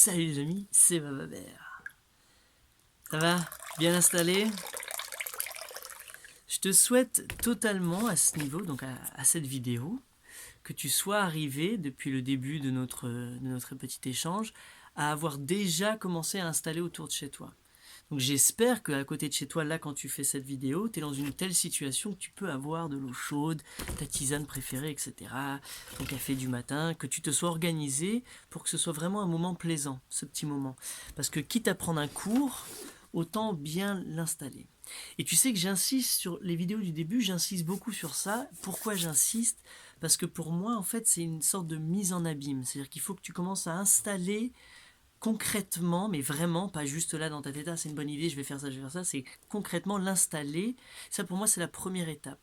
Salut les amis, c'est Bababert. Ça va? Bien installé? Je te souhaite totalement à ce niveau, donc à cette vidéo, que tu sois arrivé depuis le début de notre petit échange à avoir déjà commencé à installer autour de chez toi. Donc j'espère qu'à côté de chez toi, là quand tu fais cette vidéo, tu es dans une telle situation que tu peux avoir de l'eau chaude, ta tisane préférée, etc., ton café du matin, que tu te sois organisé pour que ce soit vraiment un moment plaisant, ce petit moment. Parce que quitte à prendre un cours, autant bien l'installer. Et tu sais que j'insiste sur les vidéos du début, j'insiste beaucoup sur ça. Pourquoi j'insiste? Parce que pour moi, en fait, c'est une sorte de mise en abîme. C'est-à-dire qu'il faut que tu commences à installer concrètement, mais vraiment, pas juste là dans ta tête, ah, c'est une bonne idée, je vais faire ça, c'est concrètement l'installer. Ça pour moi c'est la première étape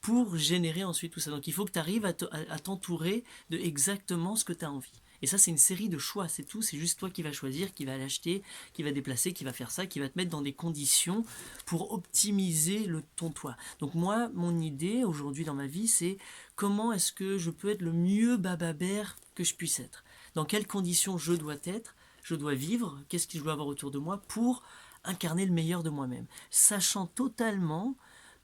pour générer ensuite tout ça. Donc il faut que tu arrives à t'entourer de exactement ce que tu as envie. Et ça c'est une série de choix, c'est tout, c'est juste toi qui vas choisir, qui va l'acheter, qui va déplacer, qui va faire ça, qui va te mettre dans des conditions pour optimiser ton toit. Donc moi, mon idée aujourd'hui dans ma vie, c'est comment est-ce que je peux être le mieux bababère que je puisse être. Dans quelles conditions je dois être, je dois vivre, qu'est-ce que je dois avoir autour de moi pour incarner le meilleur de moi-même, sachant totalement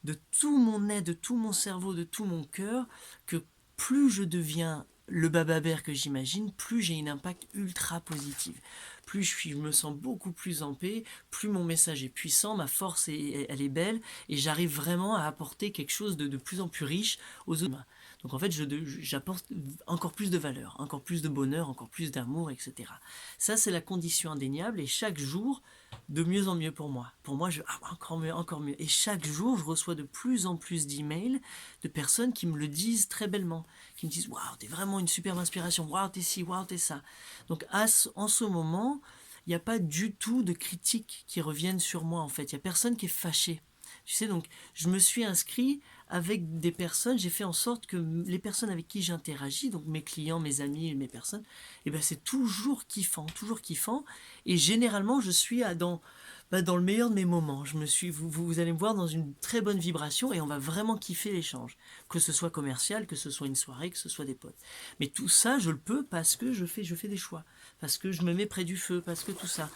de tout mon être, de tout mon cerveau, de tout mon cœur, que plus je deviens le bababère que j'imagine, plus j'ai un impact ultra positif. Plus je me sens beaucoup plus en paix, plus mon message est puissant, ma force elle est belle, et j'arrive vraiment à apporter quelque chose de plus en plus riche aux autres. Donc en fait, j'apporte encore plus de valeur, encore plus de bonheur, encore plus d'amour, etc. Ça, c'est la condition indéniable, et chaque jour, de mieux en mieux pour moi. Pour moi, encore mieux, encore mieux. Et chaque jour, je reçois de plus en plus d'emails de personnes qui me le disent très bellement, qui me disent « Waouh, t'es vraiment une superbe inspiration, waouh, t'es ci, waouh, t'es ça ». Donc en ce moment, il n'y a pas du tout de critiques qui reviennent sur moi, en fait. Il n'y a personne qui est fâché. Tu sais, donc je me suis inscrit avec des personnes, j'ai fait en sorte que les personnes avec qui j'interagis, donc mes clients, mes amis, mes personnes, eh ben c'est toujours kiffant, toujours kiffant. Et généralement, je suis dans le meilleur de mes moments. Vous allez me voir dans une très bonne vibration et on va vraiment kiffer l'échange. Que ce soit commercial, que ce soit une soirée, que ce soit des potes. Mais tout ça, je le peux parce que je fais des choix. Parce que je me mets près du feu, parce que tout ça.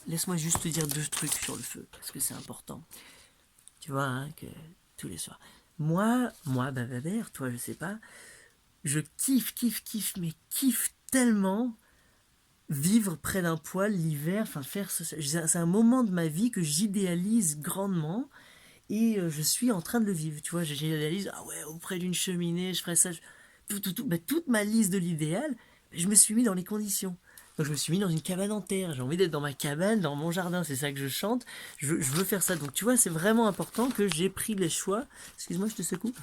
Laisse-moi juste te dire 2 trucs sur le feu, parce que c'est important. Tu vois, hein, que tous les soirs. Moi, Bababert, toi, je sais pas, je kiffe, mais kiffe tellement vivre près d'un poêle l'hiver, enfin faire c'est un moment de ma vie que j'idéalise grandement et je suis en train de le vivre, tu vois, j'idéalise, ah ouais, auprès d'une cheminée, je ferais ça, toute ma liste de l'idéal, je me suis mis dans les conditions. Donc je me suis mis dans une cabane en terre, j'ai envie d'être dans ma cabane, dans mon jardin, c'est ça que je chante, je veux faire ça. Donc tu vois, c'est vraiment important que j'ai pris les choix, excuse-moi, je te secoue,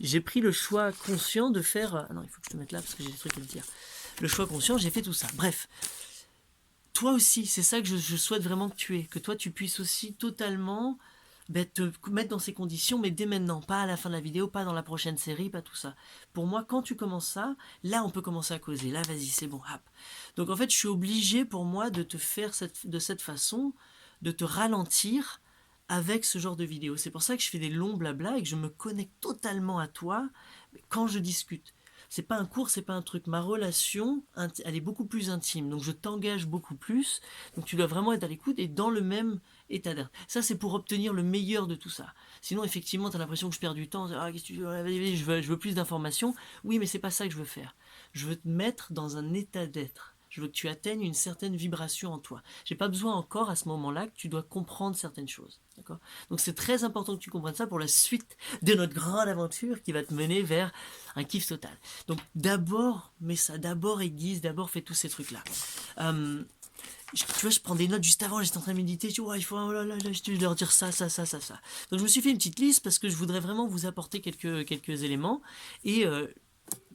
j'ai pris le choix conscient de faire, ah non, il faut que je te mette là parce que j'ai des trucs à te dire. Le choix conscient, j'ai fait tout ça. Bref, toi aussi, c'est ça que je souhaite vraiment que tu aies, que toi tu puisses aussi totalement te mettre dans ces conditions, mais dès maintenant, pas à la fin de la vidéo, pas dans la prochaine série, pas tout ça. Pour moi, quand tu commences ça, là on peut commencer à causer, là vas-y, c'est bon, hop. Donc en fait, je suis obligé pour moi de te faire de cette façon, de te ralentir avec ce genre de vidéo. C'est pour ça que je fais des longs blabla et que je me connecte totalement à toi quand je discute. C'est pas un cours, c'est pas un truc. Ma relation, elle est beaucoup plus intime. Donc je t'engage beaucoup plus. Donc tu dois vraiment être à l'écoute et dans le même état d'être. Ça, c'est pour obtenir le meilleur de tout ça. Sinon, effectivement, tu as l'impression que je perds du temps. Ah, qu'est-ce que tu veux? Je veux plus d'informations. Oui, mais c'est pas ça que je veux faire. Je veux te mettre dans un état d'être. Je veux que tu atteignes une certaine vibration en toi. J'ai pas besoin encore à ce moment-là que tu dois comprendre certaines choses. D'accord? Donc c'est très important que tu comprennes ça pour la suite de notre grande aventure qui va te mener vers un kiff total. Donc d'abord, mets ça, d'abord aiguise, d'abord fais tous ces trucs-là. Tu vois, je prends des notes juste avant, j'étais en train de méditer, tu vois, il faut, oh là là, je vais leur dire ça. Donc je me suis fait une petite liste parce que je voudrais vraiment vous apporter quelques éléments. Et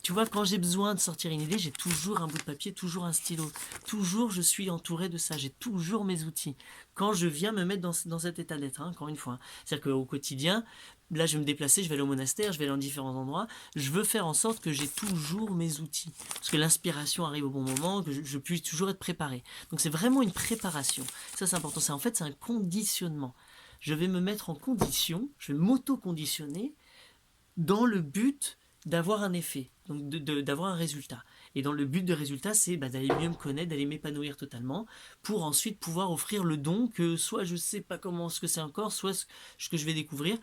tu vois, quand j'ai besoin de sortir une idée, j'ai toujours un bout de papier, toujours un stylo. Toujours, je suis entouré de ça. J'ai toujours mes outils. Quand je viens me mettre dans cet état d'être, hein, encore une fois. C'est-à-dire qu'au quotidien, là, je vais me déplacer, je vais aller au monastère, je vais aller dans différents endroits. Je veux faire en sorte que j'ai toujours mes outils. Parce que l'inspiration arrive au bon moment, que je puisse toujours être préparé. Donc, c'est vraiment une préparation. Ça, c'est important. En fait, c'est un conditionnement. Je vais me mettre en condition, je vais m'auto-conditionner dans le but d'avoir un effet, donc d'avoir un résultat. Et dans le but de résultat, c'est d'aller mieux me connaître, d'aller m'épanouir totalement, pour ensuite pouvoir offrir le don que soit je sais pas comment ce que c'est encore, soit ce que je vais découvrir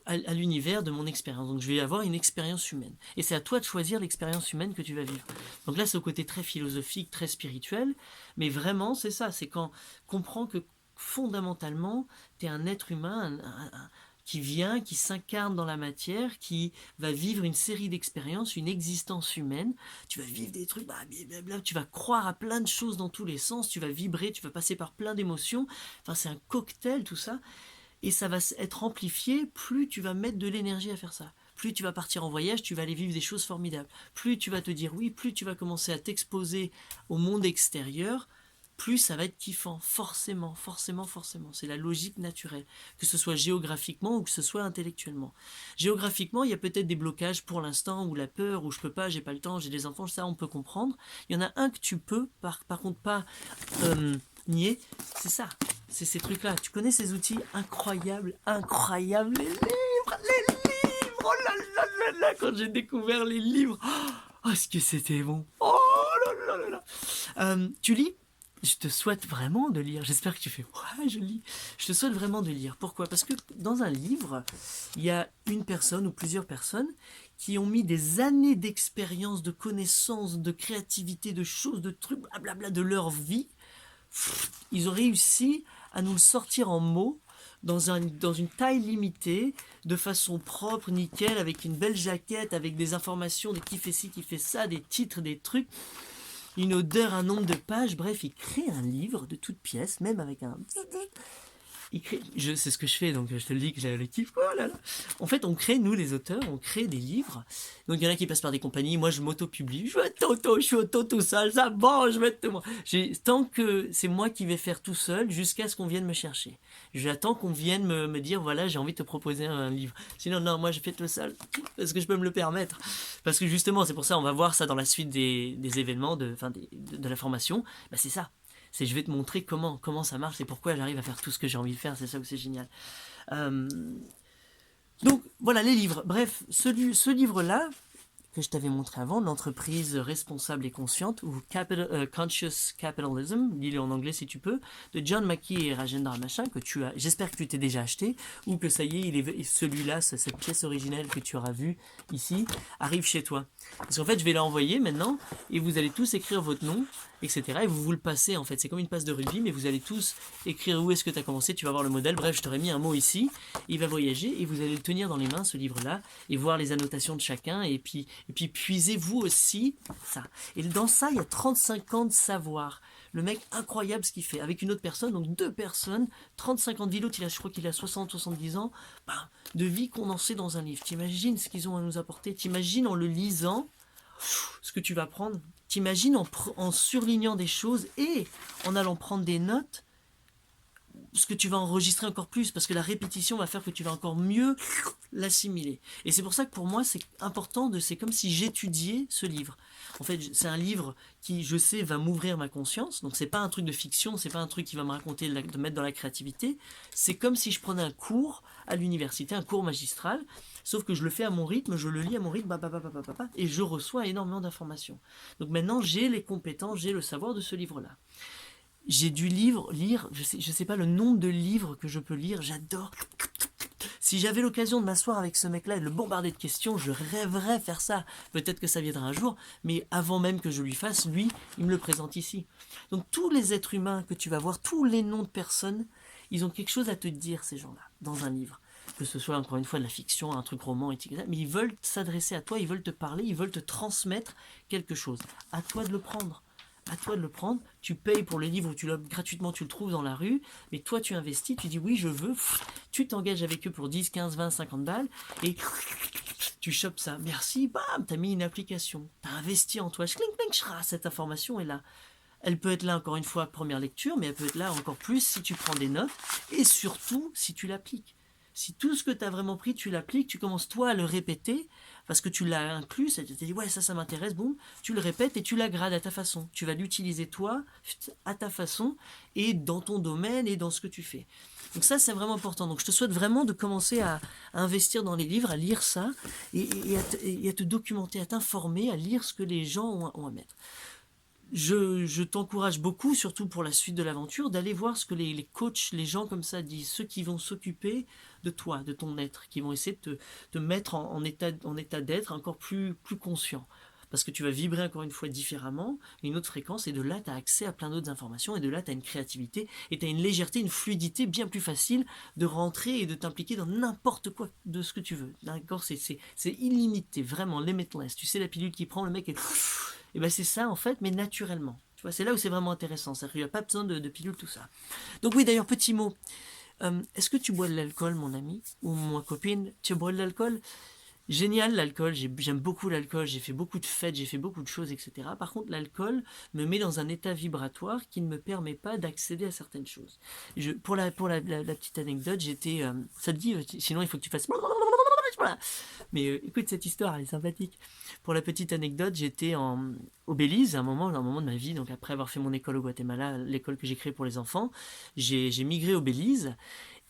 à l'univers de mon expérience. Donc je vais avoir une expérience humaine. Et c'est à toi de choisir l'expérience humaine que tu vas vivre. Donc là, c'est au côté très philosophique, très spirituel, mais vraiment, c'est ça, c'est quand comprends que fondamentalement, tu es un être humain, qui vient, qui s'incarne dans la matière, qui va vivre une série d'expériences, une existence humaine. Tu vas vivre des trucs, blablabla, tu vas croire à plein de choses dans tous les sens, tu vas vibrer, tu vas passer par plein d'émotions. Enfin, c'est un cocktail tout ça. Et ça va être amplifié, plus tu vas mettre de l'énergie à faire ça. Plus tu vas partir en voyage, tu vas aller vivre des choses formidables. Plus tu vas te dire oui, plus tu vas commencer à t'exposer au monde extérieur, plus ça va être kiffant. Forcément, forcément, forcément. C'est la logique naturelle. Que ce soit géographiquement ou que ce soit intellectuellement. Géographiquement, il y a peut-être des blocages pour l'instant, ou la peur, ou je peux pas, j'ai pas le temps, j'ai des enfants, ça on peut comprendre. Il y en a un que tu peux, par contre pas nier, c'est ça. C'est ces trucs-là. Tu connais ces outils incroyables, incroyables, les livres, oh là là là là, quand j'ai découvert les livres, oh, est-ce que c'était bon, oh là là là là. Tu lis? Je te souhaite vraiment de lire. J'espère que tu fais ouais, je lis. Je te souhaite vraiment de lire. Pourquoi? Parce que dans un livre, il y a une personne ou plusieurs personnes qui ont mis des années d'expérience, de connaissances, de créativité, de choses, de trucs, blablabla, de leur vie. Ils ont réussi à nous le sortir en mots dans une taille limitée, de façon propre, nickel, avec une belle jaquette, avec des informations de qui fait ci, qui fait ça, des titres, des trucs, une odeur, un nombre de pages. Bref, il crée un livre de toutes pièces, même avec un... C'est ce que je fais, donc je te le dis que j'ai le kiff. Oh là là. En fait, on crée, nous les auteurs, on crée des livres. Donc il y en a qui passent par des compagnies. Moi, je m'auto-publie. Je suis auto tout seul. Ça bon, je vais être moi. Tant que c'est moi qui vais faire tout seul, jusqu'à ce qu'on vienne me chercher. J'attends qu'on vienne me dire voilà, j'ai envie de te proposer un livre. Sinon, non, moi, je fais tout seul parce que je peux me le permettre. Parce que justement, c'est pour ça, on va voir ça dans la suite des événements, de la formation. C'est ça. C'est je vais te montrer comment ça marche et pourquoi j'arrive à faire tout ce que j'ai envie de faire. C'est ça où c'est génial. Donc voilà les livres. Bref, ce livre-là que je t'avais montré avant, l'entreprise responsable et consciente, ou Conscious Capitalism, lis-le en anglais si tu peux, de John Mackey et Rajendra Machin, que j'espère que tu t'es déjà acheté, ou que ça y est, celui-là, cette pièce originelle que tu auras vue ici, arrive chez toi. Parce qu'en fait, je vais l'envoyer maintenant, et vous allez tous écrire votre nom, etc. Et vous le passez, en fait, c'est comme une passe de rugby, mais vous allez tous écrire où est-ce que tu as commencé, tu vas voir le modèle, bref, je t'aurais mis un mot ici, il va voyager, et vous allez le tenir dans les mains, ce livre-là, et voir les annotations de chacun, et puis puisez vous aussi ça. Et dans ça, il y a 35 ans de savoir. Le mec, incroyable ce qu'il fait. Avec une autre personne, donc deux personnes, 35 ans de vie, l'autre, je crois qu'il a 60, 70 ans, de vie condensée dans un livre. T'imagines ce qu'ils ont à nous apporter? T'imagines en le lisant ce que tu vas prendre? T'imagines en surlignant des choses et en allant prendre des notes ce que tu vas enregistrer encore plus, parce que la répétition va faire que tu vas encore mieux l'assimiler. Et c'est pour ça que pour moi, c'est important, c'est comme si j'étudiais ce livre. En fait, c'est un livre qui, je sais, va m'ouvrir ma conscience. Donc, c'est pas un truc de fiction, c'est pas un truc qui va me raconter, de mettre dans la créativité. C'est comme si je prenais un cours à l'université, un cours magistral, sauf que je le fais à mon rythme, je le lis à mon rythme, et je reçois énormément d'informations. Donc maintenant, j'ai les compétences, j'ai le savoir de ce livre-là. J'ai dû lire, je sais pas le nombre de livres que je peux lire, j'adore. Si j'avais l'occasion de m'asseoir avec ce mec-là et de le bombarder de questions, je rêverais faire ça. Peut-être que ça viendra un jour, mais avant même que je lui fasse, lui, il me le présente ici. Donc tous les êtres humains que tu vas voir, tous les noms de personnes, ils ont quelque chose à te dire, ces gens-là, dans un livre. Que ce soit encore une fois de la fiction, un truc roman, etc. Mais ils veulent s'adresser à toi, ils veulent te parler, ils veulent te transmettre quelque chose. À toi de le prendre. À toi de le prendre, tu payes pour le livre, gratuitement tu le trouves dans la rue, mais toi tu investis, tu dis oui je veux, tu t'engages avec eux pour 10, 15, 20, 50 balles, et tu chopes ça, merci, bam, t'as mis une application, t'as investi en toi, cette information est là. Elle peut être là encore une fois première lecture, mais elle peut être là encore plus si tu prends des notes, et surtout si tu l'appliques. Si tout ce que tu as vraiment pris, tu l'appliques, tu commences toi à le répéter, parce que tu l'as inclus, tu t'es dit ouais ça m'intéresse, boum, tu le répètes et tu l'aggrades à ta façon. Tu vas l'utiliser toi, à ta façon, et dans ton domaine et dans ce que tu fais. Donc ça c'est vraiment important. Donc je te souhaite vraiment de commencer à investir dans les livres, à lire ça, et à te documenter, à t'informer, à lire ce que les gens ont à mettre. Je t'encourage beaucoup, surtout pour la suite de l'aventure, d'aller voir ce que les coachs, les gens comme ça disent, ceux qui vont s'occuper de toi, de ton être, qui vont essayer de te mettre en état d'être encore plus conscient. Parce que tu vas vibrer encore une fois différemment, une autre fréquence, et de là, tu as accès à plein d'autres informations, et de là, tu as une créativité, et tu as une légèreté, une fluidité bien plus facile de rentrer et de t'impliquer dans n'importe quoi de ce que tu veux. D'accord, c'est illimité, vraiment limitless. Tu sais, la pilule qui prend, le mec est... Et ben c'est ça en fait, mais naturellement. Tu vois, c'est là où c'est vraiment intéressant. C'est-à-dire qu'il n'y a pas besoin de pilule, tout ça. Donc oui, d'ailleurs, petit mot. Est-ce que tu bois de l'alcool, mon ami ou ma copine? Tu bois de l'alcool? Génial l'alcool, j'aime beaucoup l'alcool, j'ai fait beaucoup de fêtes, j'ai fait beaucoup de choses, etc. Par contre, l'alcool me met dans un état vibratoire qui ne me permet pas d'accéder à certaines choses. Pour la petite anecdote, j'étais... ça te dit, sinon il faut que tu fasses... Voilà. Mais écoute, cette histoire, elle est sympathique. Pour la petite anecdote, j'étais au Belize à un moment de ma vie, donc après avoir fait mon école au Guatemala, l'école que j'ai créée pour les enfants, j'ai migré au Belize.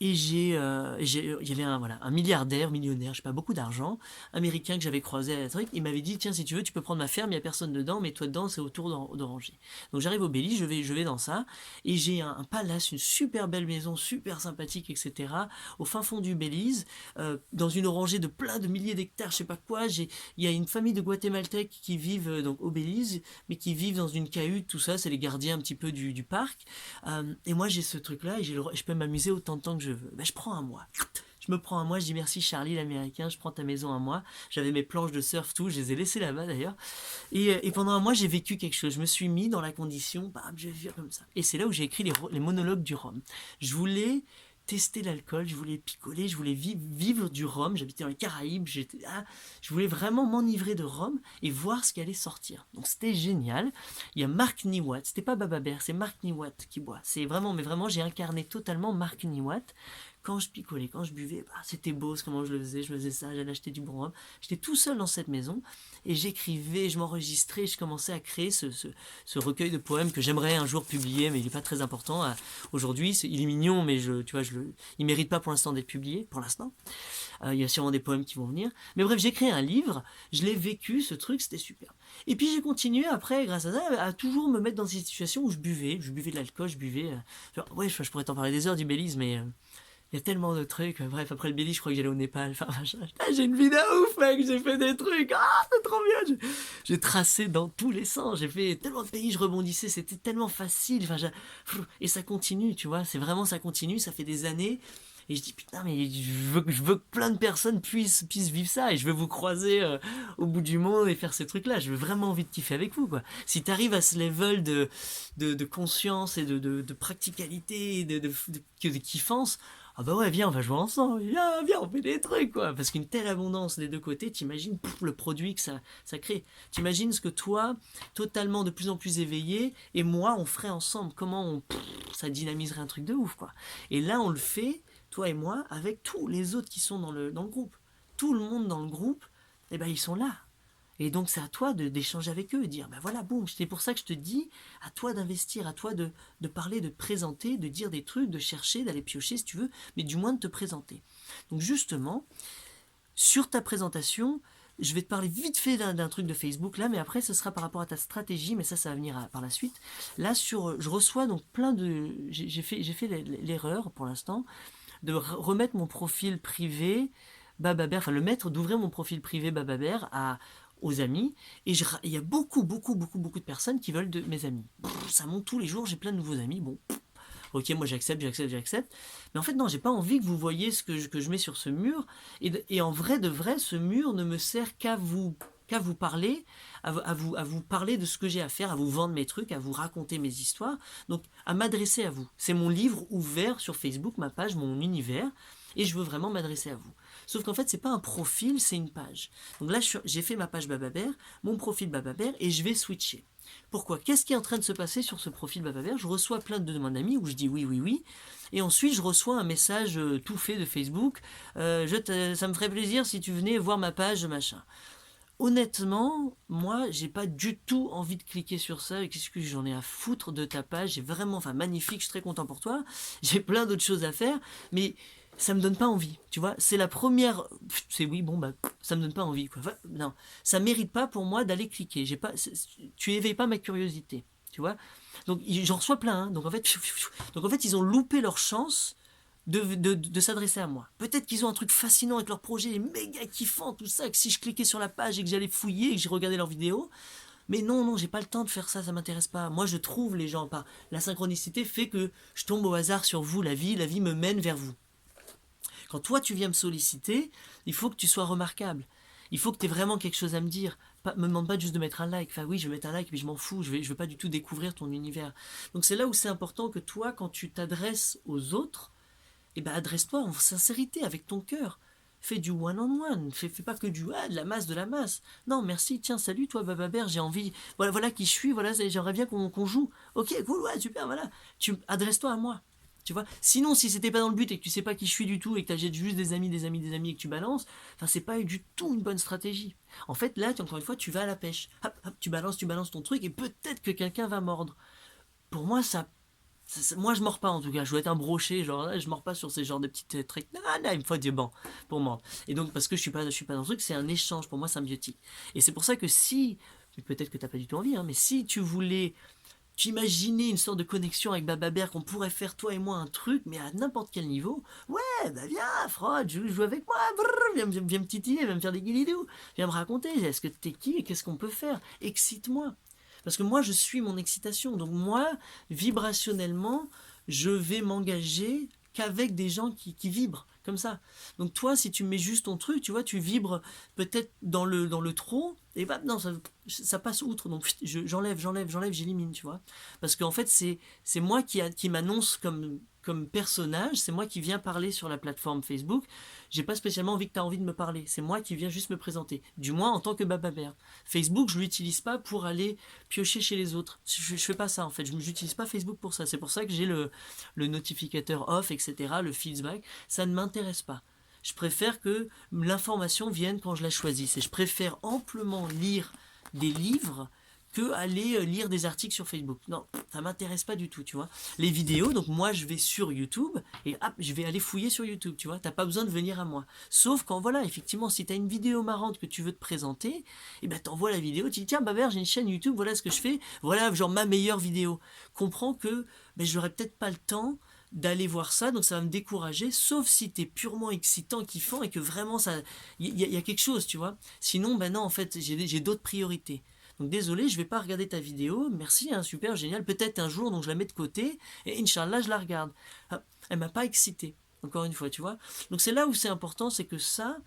Et il y avait un milliardaire, millionnaire, je sais pas, beaucoup d'argent, américain que j'avais croisé à la truc. Il m'avait dit, tiens, si tu veux, tu peux prendre ma ferme, il n'y a personne dedans, mais toi dedans, c'est autour d'Oranger. Donc j'arrive au Belize, je vais dans ça, et j'ai un palace, une super belle maison, super sympathique, etc. Au fin fond du Belize, dans une orangée de plein de milliers d'hectares, je sais pas quoi. Il y a une famille de Guatémaltèques qui vivent donc au Belize, mais qui vivent dans une cahute, tout ça, c'est les gardiens un petit peu du parc. Et moi j'ai ce truc-là, et je peux m'amuser autant de temps que je veux. Ben, je prends un mois. Je me prends un mois, je dis merci Charlie l'américain, je prends ta maison à moi. J'avais mes planches de surf, tout, je les ai laissées là-bas d'ailleurs. Et pendant un mois, j'ai vécu quelque chose. Je me suis mis dans la condition, bam, je vais vivre comme ça. Et c'est là où j'ai écrit les monologues du rhum. Je voulais tester l'alcool, je voulais picoler, je voulais vivre du rhum. J'habitais dans les Caraïbes, je voulais vraiment m'enivrer de rhum et voir ce qui allait sortir. Donc c'était génial. Il y a Mark Niwatt, c'était pas Baba Bear, c'est Mark Niwatt qui boit. C'est vraiment, mais vraiment, j'ai incarné totalement Mark Niwatt. Quand je picolais, quand je buvais, c'était beau comment je le faisais, je faisais ça, j'allais acheter du bon rhum. J'étais tout seul dans cette maison et j'écrivais, je m'enregistrais, je commençais à créer ce recueil de poèmes que j'aimerais un jour publier, mais il n'est pas très important. Aujourd'hui, il est mignon, mais il mérite pas pour l'instant d'être publié, pour l'instant. Il y a sûrement des poèmes qui vont venir. Mais bref, j'ai créé un livre, je l'ai vécu, ce truc, c'était super. Et puis j'ai continué après, grâce à ça, à toujours me mettre dans ces situations où je buvais de l'alcool, ouais, je pourrais t'en parler des heures du Belize, mais... il y a tellement de trucs. Bref, après le Belize, je crois que j'allais au Népal. Enfin, j'ai une vie de ouf, mec. J'ai fait des trucs. Ah, c'est trop bien. J'ai tracé dans tous les sens. J'ai fait tellement de pays, je rebondissais. C'était tellement facile. Enfin, et ça continue, tu vois. C'est vraiment, ça continue. Ça fait des années. Et je dis, putain, mais je veux que plein de personnes puissent vivre ça. Et je veux vous croiser au bout du monde et faire ces trucs-là. Je veux vraiment envie de kiffer avec vous, quoi. Si t'arrives à ce level de conscience et de practicalité et de kiffance, ah bah ouais, viens, on va jouer ensemble, viens, on fait des trucs, quoi. Parce qu'une telle abondance des deux côtés, t'imagines le produit que ça crée. T'imagines ce que toi, totalement de plus en plus éveillé, et moi, on ferait ensemble. Comment ça dynamiserait un truc de ouf, quoi. Et là, on le fait, toi et moi, avec tous les autres qui sont dans le groupe. Tout le monde dans le groupe, eh ben, ils sont là. Et donc c'est à toi d'échanger avec eux, de dire, ben voilà, boum, c'est pour ça que je te dis, à toi d'investir, à toi de parler, de présenter, de dire des trucs, de chercher, d'aller piocher si tu veux, mais du moins de te présenter. Donc justement, sur ta présentation, je vais te parler vite fait d'un truc de Facebook là, mais après ce sera par rapport à ta stratégie, mais ça va venir par la suite. Là, je reçois donc plein de... J'ai fait l'erreur pour l'instant de remettre mon profil privé Bababer, enfin le maître d'ouvrir mon profil privé Bababer aux amis, et il y a beaucoup de personnes qui veulent de mes amis. Ça monte tous les jours, j'ai plein de nouveaux amis, bon, ok, moi j'accepte, mais en fait non, j'ai pas envie que vous voyez ce que je mets sur ce mur, et en vrai de vrai, ce mur ne me sert qu'à vous parler, à vous parler de ce que j'ai à faire, à vous vendre mes trucs, à vous raconter mes histoires, donc à m'adresser à vous. C'est mon livre ouvert sur Facebook, ma page, mon univers, et je veux vraiment m'adresser à vous. Sauf qu'en fait, c'est pas un profil, c'est une page. Donc là, j'ai fait ma page Bababer, mon profil Bababer, et je vais switcher. Pourquoi? Qu'est-ce qui est en train de se passer sur ce profil Bababère? Je reçois plein de demandes d'amis où je dis oui, oui, oui. Et ensuite, je reçois un message tout fait de Facebook. Ça me ferait plaisir si tu venais voir ma page, machin. Honnêtement, moi, j'ai pas du tout envie de cliquer sur ça. Et qu'est-ce que j'en ai à foutre de ta page? J'ai vraiment, enfin, magnifique, je suis très content pour toi. J'ai plein d'autres choses à faire, mais ça me donne pas envie. Tu vois, c'est la première. C'est oui, bon, bah, ça me donne pas envie, quoi. Enfin, non, ça mérite pas pour moi d'aller cliquer. J'ai pas, tu éveilles pas ma curiosité. Tu vois, donc j'en reçois plein. Hein. Donc en fait, ils ont loupé leur chance de s'adresser à moi. Peut-être qu'ils ont un truc fascinant avec leur projet, méga kiffant, tout ça, que si je cliquais sur la page et que j'allais fouiller et que j'ai regardé leurs vidéos, mais non, non, j'ai pas le temps de faire ça, ça m'intéresse pas. Moi, je trouve les gens, pas. La synchronicité fait que je tombe au hasard sur vous, la vie me mène vers vous. Quand toi, tu viens me solliciter, il faut que tu sois remarquable. Il faut que tu aies vraiment quelque chose à me dire. Me demande pas juste de mettre un like. Enfin oui, je vais mettre un like, mais je m'en fous. Je veux pas du tout découvrir ton univers. Donc c'est là où c'est important que toi, quand tu t'adresses aux autres, eh ben adresse-toi en sincérité, avec ton cœur. Fais du one-on-one, fais pas que de la masse, de la masse. Non, merci, tiens, salut toi, Bababère, j'ai envie, voilà qui je suis, voilà, j'aimerais bien qu'on joue. Ok, cool, ouais, super, voilà. Adresse-toi à moi, tu vois. Sinon, si c'était pas dans le but et que tu sais pas qui je suis du tout et que tu as juste des amis, des amis, des amis et que tu balances, enfin, c'est pas du tout une bonne stratégie. En fait, là, encore une fois, tu vas à la pêche. Hop, hop, tu balances ton truc et peut-être que quelqu'un va mordre. Pour moi, moi je mords pas en tout cas, je dois être un brochet, genre là, je mords pas sur ces genres de petites trucs. Là, il me faut du banc pour mordre. Et donc parce que je suis pas dans le truc, c'est un échange pour moi symbiotique. Et c'est pour ça que si, peut-être que t'as pas du tout envie, hein, mais si tu voulais, tu imaginais une sorte de connexion avec Bababère, qu'on pourrait faire toi et moi un truc, mais à n'importe quel niveau, ouais, bah viens, Frod, joue avec moi, brrr, viens me titiller, viens me faire des guilidous, viens me raconter, est-ce que t'es qui et qu'est-ce qu'on peut faire, excite-moi. Parce que moi, je suis mon excitation. Donc moi, vibrationnellement, je vais m'engager qu'avec des gens qui vibrent comme ça. Donc toi, si tu mets juste ton truc, tu vois, tu vibres peut-être dans le trop, et bah non, ça passe outre. Donc j'enlève, j'élimine, tu vois. Parce qu'en fait, c'est moi qui m'annonce comme personnage, c'est moi qui viens parler sur la plateforme Facebook. J'ai pas spécialement envie que tu as envie de me parler. C'est moi qui viens juste me présenter. Du moins en tant que Bababère. Facebook, je l'utilise pas pour aller piocher chez les autres. Je fais pas ça en fait. Je n'utilise pas Facebook pour ça. C'est pour ça que j'ai le notificateur off, etc., le feedback. Ça ne m'intéresse pas. Je préfère que l'information vienne quand je la choisis. Et je préfère amplement lire des livres que aller lire des articles sur Facebook. Non, ça m'intéresse pas du tout, tu vois. Les vidéos, donc moi je vais sur YouTube et hop, je vais aller fouiller sur YouTube, tu vois. T'as pas besoin de venir à moi. Sauf quand voilà, effectivement, si t'as une vidéo marrante que tu veux te présenter, et ben t'envoies la vidéo, tu dis tiens Babert, j'ai une chaîne YouTube, voilà ce que je fais, voilà genre ma meilleure vidéo. Comprends que ben, j'aurais peut-être pas le temps d'aller voir ça, donc ça va me décourager, sauf si t'es purement excitant, kiffant, et que vraiment ça, y a quelque chose, tu vois. Sinon, ben non, en fait, j'ai d'autres priorités. Donc désolé, je vais pas regarder ta vidéo, merci, hein, super, génial, peut-être un jour, donc je la mets de côté, et Inch'Allah, je la regarde. Ah, elle m'a pas excité, encore une fois, tu vois. Donc c'est là où c'est important, c'est que ça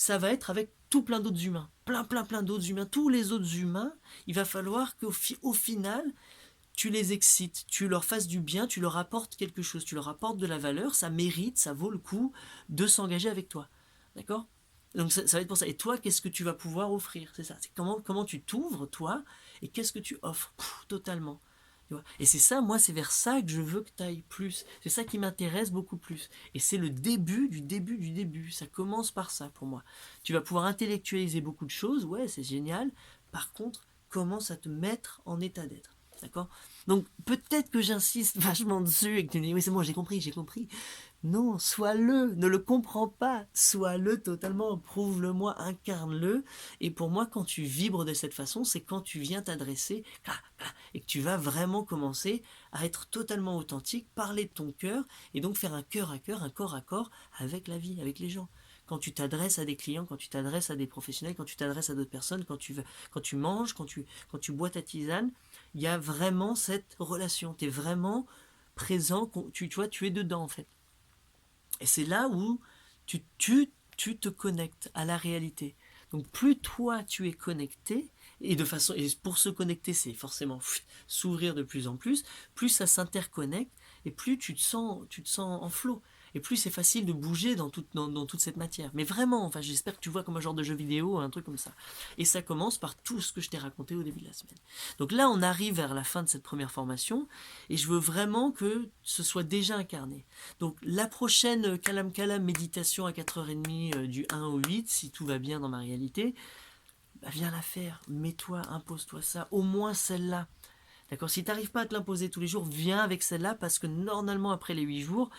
va être avec tout plein d'autres humains, plein d'autres humains, tous les autres humains, il va falloir qu'au final, tu les excites, tu leur fasses du bien, tu leur apportes quelque chose, tu leur apportes de la valeur, ça mérite, ça vaut le coup de s'engager avec toi. D'accord? Donc ça va être pour ça. Et toi, qu'est-ce que tu vas pouvoir offrir? C'est ça. C'est comment tu t'ouvres, toi, et qu'est-ce que tu offres? Totalement. Tu vois. Et c'est ça, moi, c'est vers ça que je veux que tu ailles plus. C'est ça qui m'intéresse beaucoup plus. Et c'est le début du début du début. Ça commence par ça pour moi. Tu vas pouvoir intellectualiser beaucoup de choses, ouais, c'est génial. Par contre, commence à te mettre en état d'être. D'accord? Donc peut-être que j'insiste vachement dessus et que tu dis oui c'est bon j'ai compris. Non, sois-le, ne le comprends pas, sois-le totalement, prouve-le-moi, incarne-le. Et pour moi quand tu vibres de cette façon, c'est quand tu viens t'adresser et que tu vas vraiment commencer à être totalement authentique, parler de ton cœur et donc faire un cœur à cœur, un corps à corps avec la vie, avec les gens. Quand tu t'adresses à des clients, quand tu t'adresses à des professionnels, quand tu t'adresses à d'autres personnes, quand tu manges, quand tu bois ta tisane, il y a vraiment cette relation. Tu es vraiment présent, tu vois, tu es dedans en fait. Et c'est là où tu te connectes à la réalité. Donc plus toi tu es connecté, et pour se connecter c'est forcément s'ouvrir de plus en plus ça s'interconnecte, et plus tu te sens en flot. et plus c'est facile de bouger dans toute cette matière. Mais vraiment, enfin, j'espère que tu vois comme un genre de jeu vidéo, un truc comme ça. Et ça commence par tout ce que je t'ai raconté au début de la semaine. Donc là, on arrive vers la fin de cette première formation, et je veux vraiment que ce soit déjà incarné. Donc la prochaine Kalam Kalam méditation à 4h30 du 1 au 8, si tout va bien dans ma réalité, bah viens la faire, mets-toi, impose-toi ça, au moins celle-là. D'accord. Si tu n'arrives pas à te l'imposer tous les jours, viens avec celle-là parce que normalement, après les 8 jours,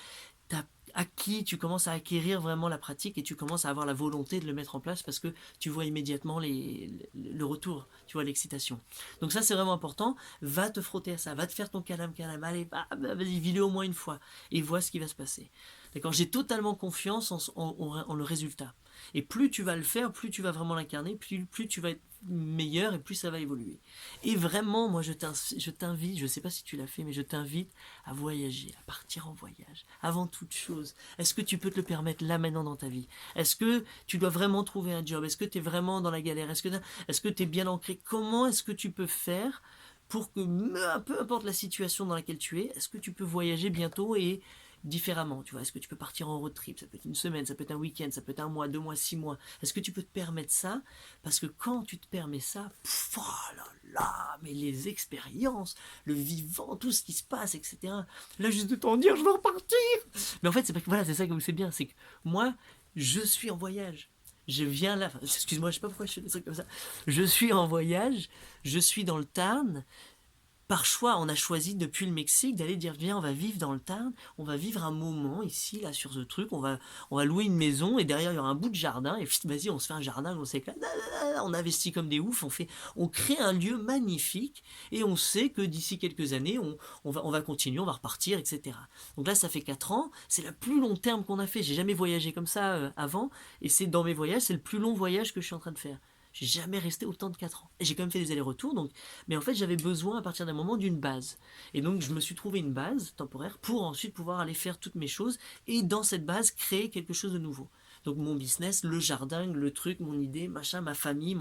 tu as acquis, tu commences à acquérir vraiment la pratique et tu commences à avoir la volonté de le mettre en place parce que tu vois immédiatement le retour, tu vois l'excitation. Donc ça, c'est vraiment important. Va te frotter à ça, va te faire ton Kalam Kalam. Allez, vas-y, vis-le au moins une fois et vois ce qui va se passer. D'accord. J'ai totalement confiance en le résultat. Et plus tu vas le faire, plus tu vas vraiment l'incarner, plus tu vas être meilleur et plus ça va évoluer. Et vraiment, moi je t'invite, je ne sais pas si tu l'as fait, mais je t'invite à voyager, à partir en voyage. Avant toute chose, est-ce que tu peux te le permettre là maintenant dans ta vie? Est-ce que tu dois vraiment trouver un job? Est-ce que tu es vraiment dans la galère? Est-ce que tu es bien ancré? Comment est-ce que tu peux faire pour que, peu importe la situation dans laquelle tu es, est-ce que tu peux voyager bientôt et différemment, tu vois, est-ce que tu peux partir en road trip, ça peut être une semaine, ça peut être un week-end, ça peut être un mois, 2 mois, 6 mois, est-ce que tu peux te permettre ça? Parce que quand tu te permets ça, oh là là, mais les expériences, le vivant, tout ce qui se passe, etc. Là, juste de t'en dire, je veux repartir. Mais en fait, c'est pas que, voilà, c'est ça que c'est bien, c'est que moi, je suis en voyage. Je viens là, excuse-moi, je sais pas pourquoi je fais des trucs comme ça. Je suis en voyage, je suis dans le Tarn, par choix, on a choisi depuis le Mexique d'aller dire viens, on va vivre dans le Tarn, on va vivre un moment ici, là, sur ce truc, on va louer une maison et derrière il y aura un bout de jardin et vas-y, on se fait un jardin, on s'éclate, on investit comme des oufs, on crée un lieu magnifique et on sait que d'ici quelques années, on va continuer, on va repartir, etc. Donc là, ça fait 4 ans, c'est le plus long terme qu'on a fait. J'ai jamais voyagé comme ça avant et c'est dans mes voyages, c'est le plus long voyage que je suis en train de faire. J'ai jamais resté autant de 4 ans. Et j'ai quand même fait des allers-retours, donc mais en fait, j'avais besoin à partir d'un moment d'une base. Et donc, je me suis trouvé une base temporaire pour ensuite pouvoir aller faire toutes mes choses et dans cette base, créer quelque chose de nouveau. Donc, mon business, le jardin, le truc, mon idée, machin, ma famille,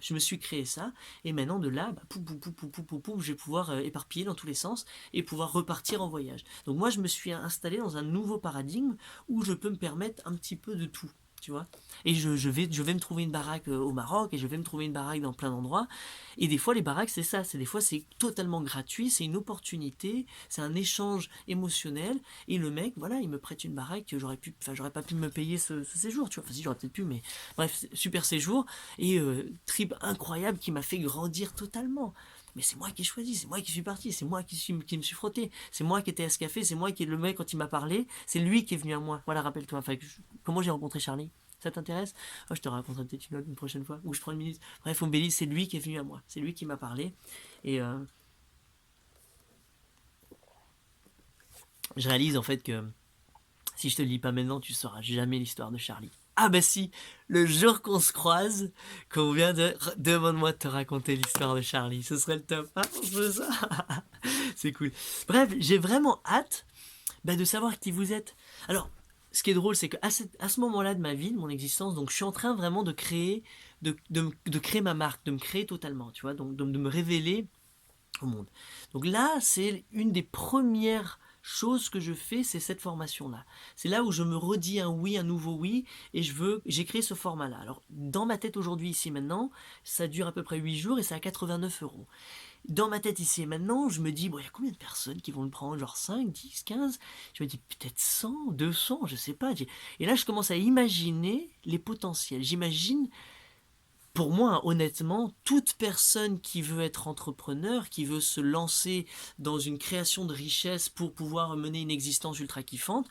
je me suis créé ça. Et maintenant, de là, je vais pouvoir éparpiller dans tous les sens et pouvoir repartir en voyage. Donc, moi, je me suis installé dans un nouveau paradigme où je peux me permettre un petit peu de tout. Tu vois, et je vais me trouver une baraque au Maroc et je vais me trouver une baraque dans plein d'endroits. Et des fois, les baraques, c'est ça. Des fois, c'est totalement gratuit. C'est une opportunité. C'est un échange émotionnel. Et le mec, voilà, il me prête une baraque que j'aurais pas pu me payer ce séjour. Tu vois, enfin, si, j'aurais peut-être pu, mais bref, super séjour. Et trip incroyable qui m'a fait grandir totalement. Mais c'est moi qui ai choisi, c'est moi qui suis parti, c'est moi qui me suis frotté, c'est moi qui étais à ce café, c'est moi qui le mec quand il m'a parlé, c'est lui qui est venu à moi. Voilà, rappelle-toi. Enfin, comment j'ai rencontré Charlie? Ça t'intéresse? Oh, je te raconterai peut-être une prochaine fois, ou je prends une minute. Bref, Ombéli, c'est lui qui est venu à moi, c'est lui qui m'a parlé. Et je réalise en fait que si je te le dis pas maintenant, tu sauras jamais l'histoire de Charlie. Ah bah si, le jour qu'on se croise, qu'on vient demande-moi de te raconter l'histoire de Charlie. Ce serait le top. Ah, on fait ça. C'est cool. Bref, j'ai vraiment hâte de savoir qui vous êtes. Alors, ce qui est drôle, c'est qu'à ce moment-là de ma vie, de mon existence, donc je suis en train vraiment de créer, de créer ma marque, de me créer totalement, tu vois, donc de me révéler au monde. Donc là, c'est une des premières choses que je fais, c'est cette formation-là. C'est là où je me redis un oui, un nouveau oui, et j'ai créé ce format-là. Alors, dans ma tête aujourd'hui, ici, maintenant, ça dure à peu près 8 jours et c'est à 89 €. Dans ma tête ici et maintenant, je me dis, bon, il y a combien de personnes qui vont le prendre? Genre 5, 10, 15? Je me dis peut-être 100, 200, je sais pas. Et là, je commence à imaginer les potentiels. J'imagine, pour moi, honnêtement, toute personne qui veut être entrepreneur, qui veut se lancer dans une création de richesse pour pouvoir mener une existence ultra kiffante,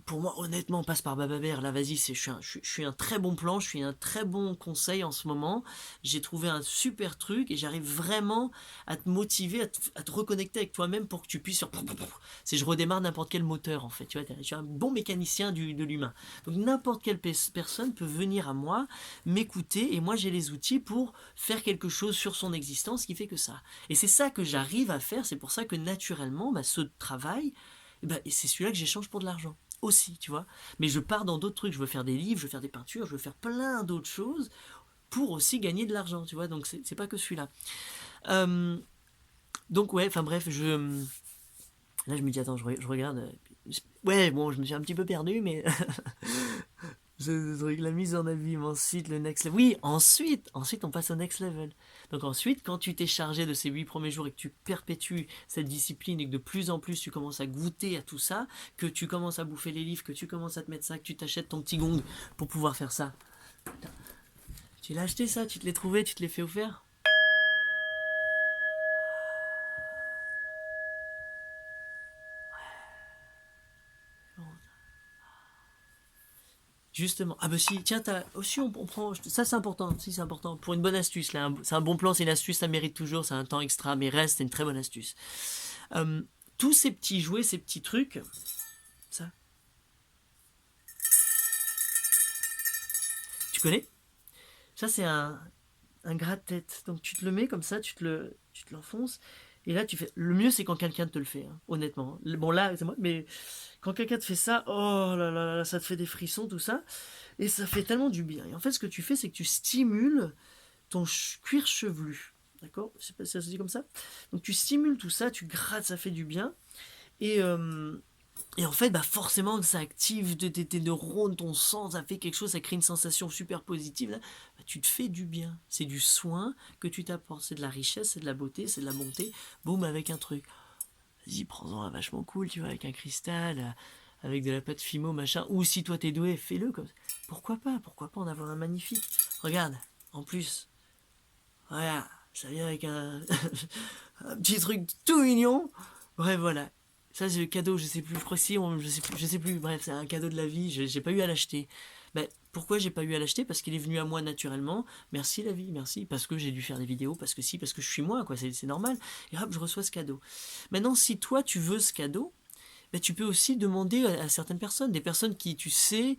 pour moi, honnêtement, on passe par Bababère. Là, vas-y, je suis un très bon plan, je suis un très bon conseil en ce moment. J'ai trouvé un super truc et j'arrive vraiment à te motiver, à te reconnecter avec toi-même pour que tu puisses faire. C'est je redémarre n'importe quel moteur en fait. Tu vois, je suis un bon mécanicien de l'humain. Donc n'importe quelle personne peut venir à moi, m'écouter et moi j'ai les outils pour faire quelque chose sur son existence qui fait que ça. Et c'est ça que j'arrive à faire. C'est pour ça que naturellement, ce travail, c'est celui-là que j'échange pour de l'argent aussi, tu vois. Mais je pars dans d'autres trucs, je veux faire des livres, je veux faire des peintures, je veux faire plein d'autres choses pour aussi gagner de l'argent, tu vois. Donc c'est pas que celui-là. Donc ouais, enfin bref, là je me dis attends, je regarde, Ouais, bon, je me suis un petit peu perdu, mais ce truc, la mise en abîme, ensuite le next level. Oui, ensuite on passe au next level. Donc ensuite, quand tu t'es chargé de ces 8 premiers jours et que tu perpétues cette discipline et que de plus en plus tu commences à goûter à tout ça, que tu commences à bouffer les livres, que tu commences à te mettre ça, que tu t'achètes ton petit gong pour pouvoir faire ça. Tu l'as acheté ça, tu te l'es trouvé, tu te l'es fait offert. Justement. Ah bah si, tiens, aussi on prend. Ça c'est important, si c'est important. Pour une bonne astuce, là, c'est un bon plan, c'est une astuce, ça mérite toujours, c'est un temps extra, mais reste, c'est une très bonne astuce. Euh, tous ces petits jouets, ces petits trucs, ça, tu connais? Ça c'est un gratte-tête. Donc tu te le mets comme ça, tu te l'enfonces. Et là, tu fais. Le mieux, c'est quand quelqu'un te le fait, hein, honnêtement. Bon, là, c'est moi, mais quand quelqu'un te fait ça, oh là là là, ça te fait des frissons, tout ça. Et ça fait tellement du bien. Et en fait, ce que tu fais, c'est que tu stimules ton cuir chevelu. D'accord? Je sais pas si ça se dit comme ça. Donc tu stimules tout ça, tu grattes, ça fait du bien. Et, euh, et en fait, bah forcément, ça active tes neurones, ton sang, ça fait quelque chose, ça crée une sensation super positive. Là. Bah, tu te fais du bien. C'est du soin que tu t'apportes. C'est de la richesse, c'est de la beauté, c'est de la bonté. Boum, avec un truc. Vas-y, prends-en un vachement cool, tu vois, avec un cristal, avec de la pâte Fimo, machin. Ou si toi t'es doué, fais-le comme ça. Pourquoi pas en avoir un magnifique. Regarde, en plus, voilà, ça vient avec un petit truc tout mignon. Bref, voilà. Ça, c'est le cadeau, je sais plus, je crois que si, je sais plus, bref, c'est un cadeau de la vie, j'ai pas eu à l'acheter. Ben, pourquoi j'ai pas eu à l'acheter? Parce qu'il est venu à moi naturellement. Merci la vie, merci. Parce que j'ai dû faire des vidéos, parce que si, parce que je suis moi, quoi, c'est normal. Et hop, je reçois ce cadeau. Maintenant, si toi, tu veux ce cadeau, ben, tu peux aussi demander à certaines personnes, des personnes qui, tu sais,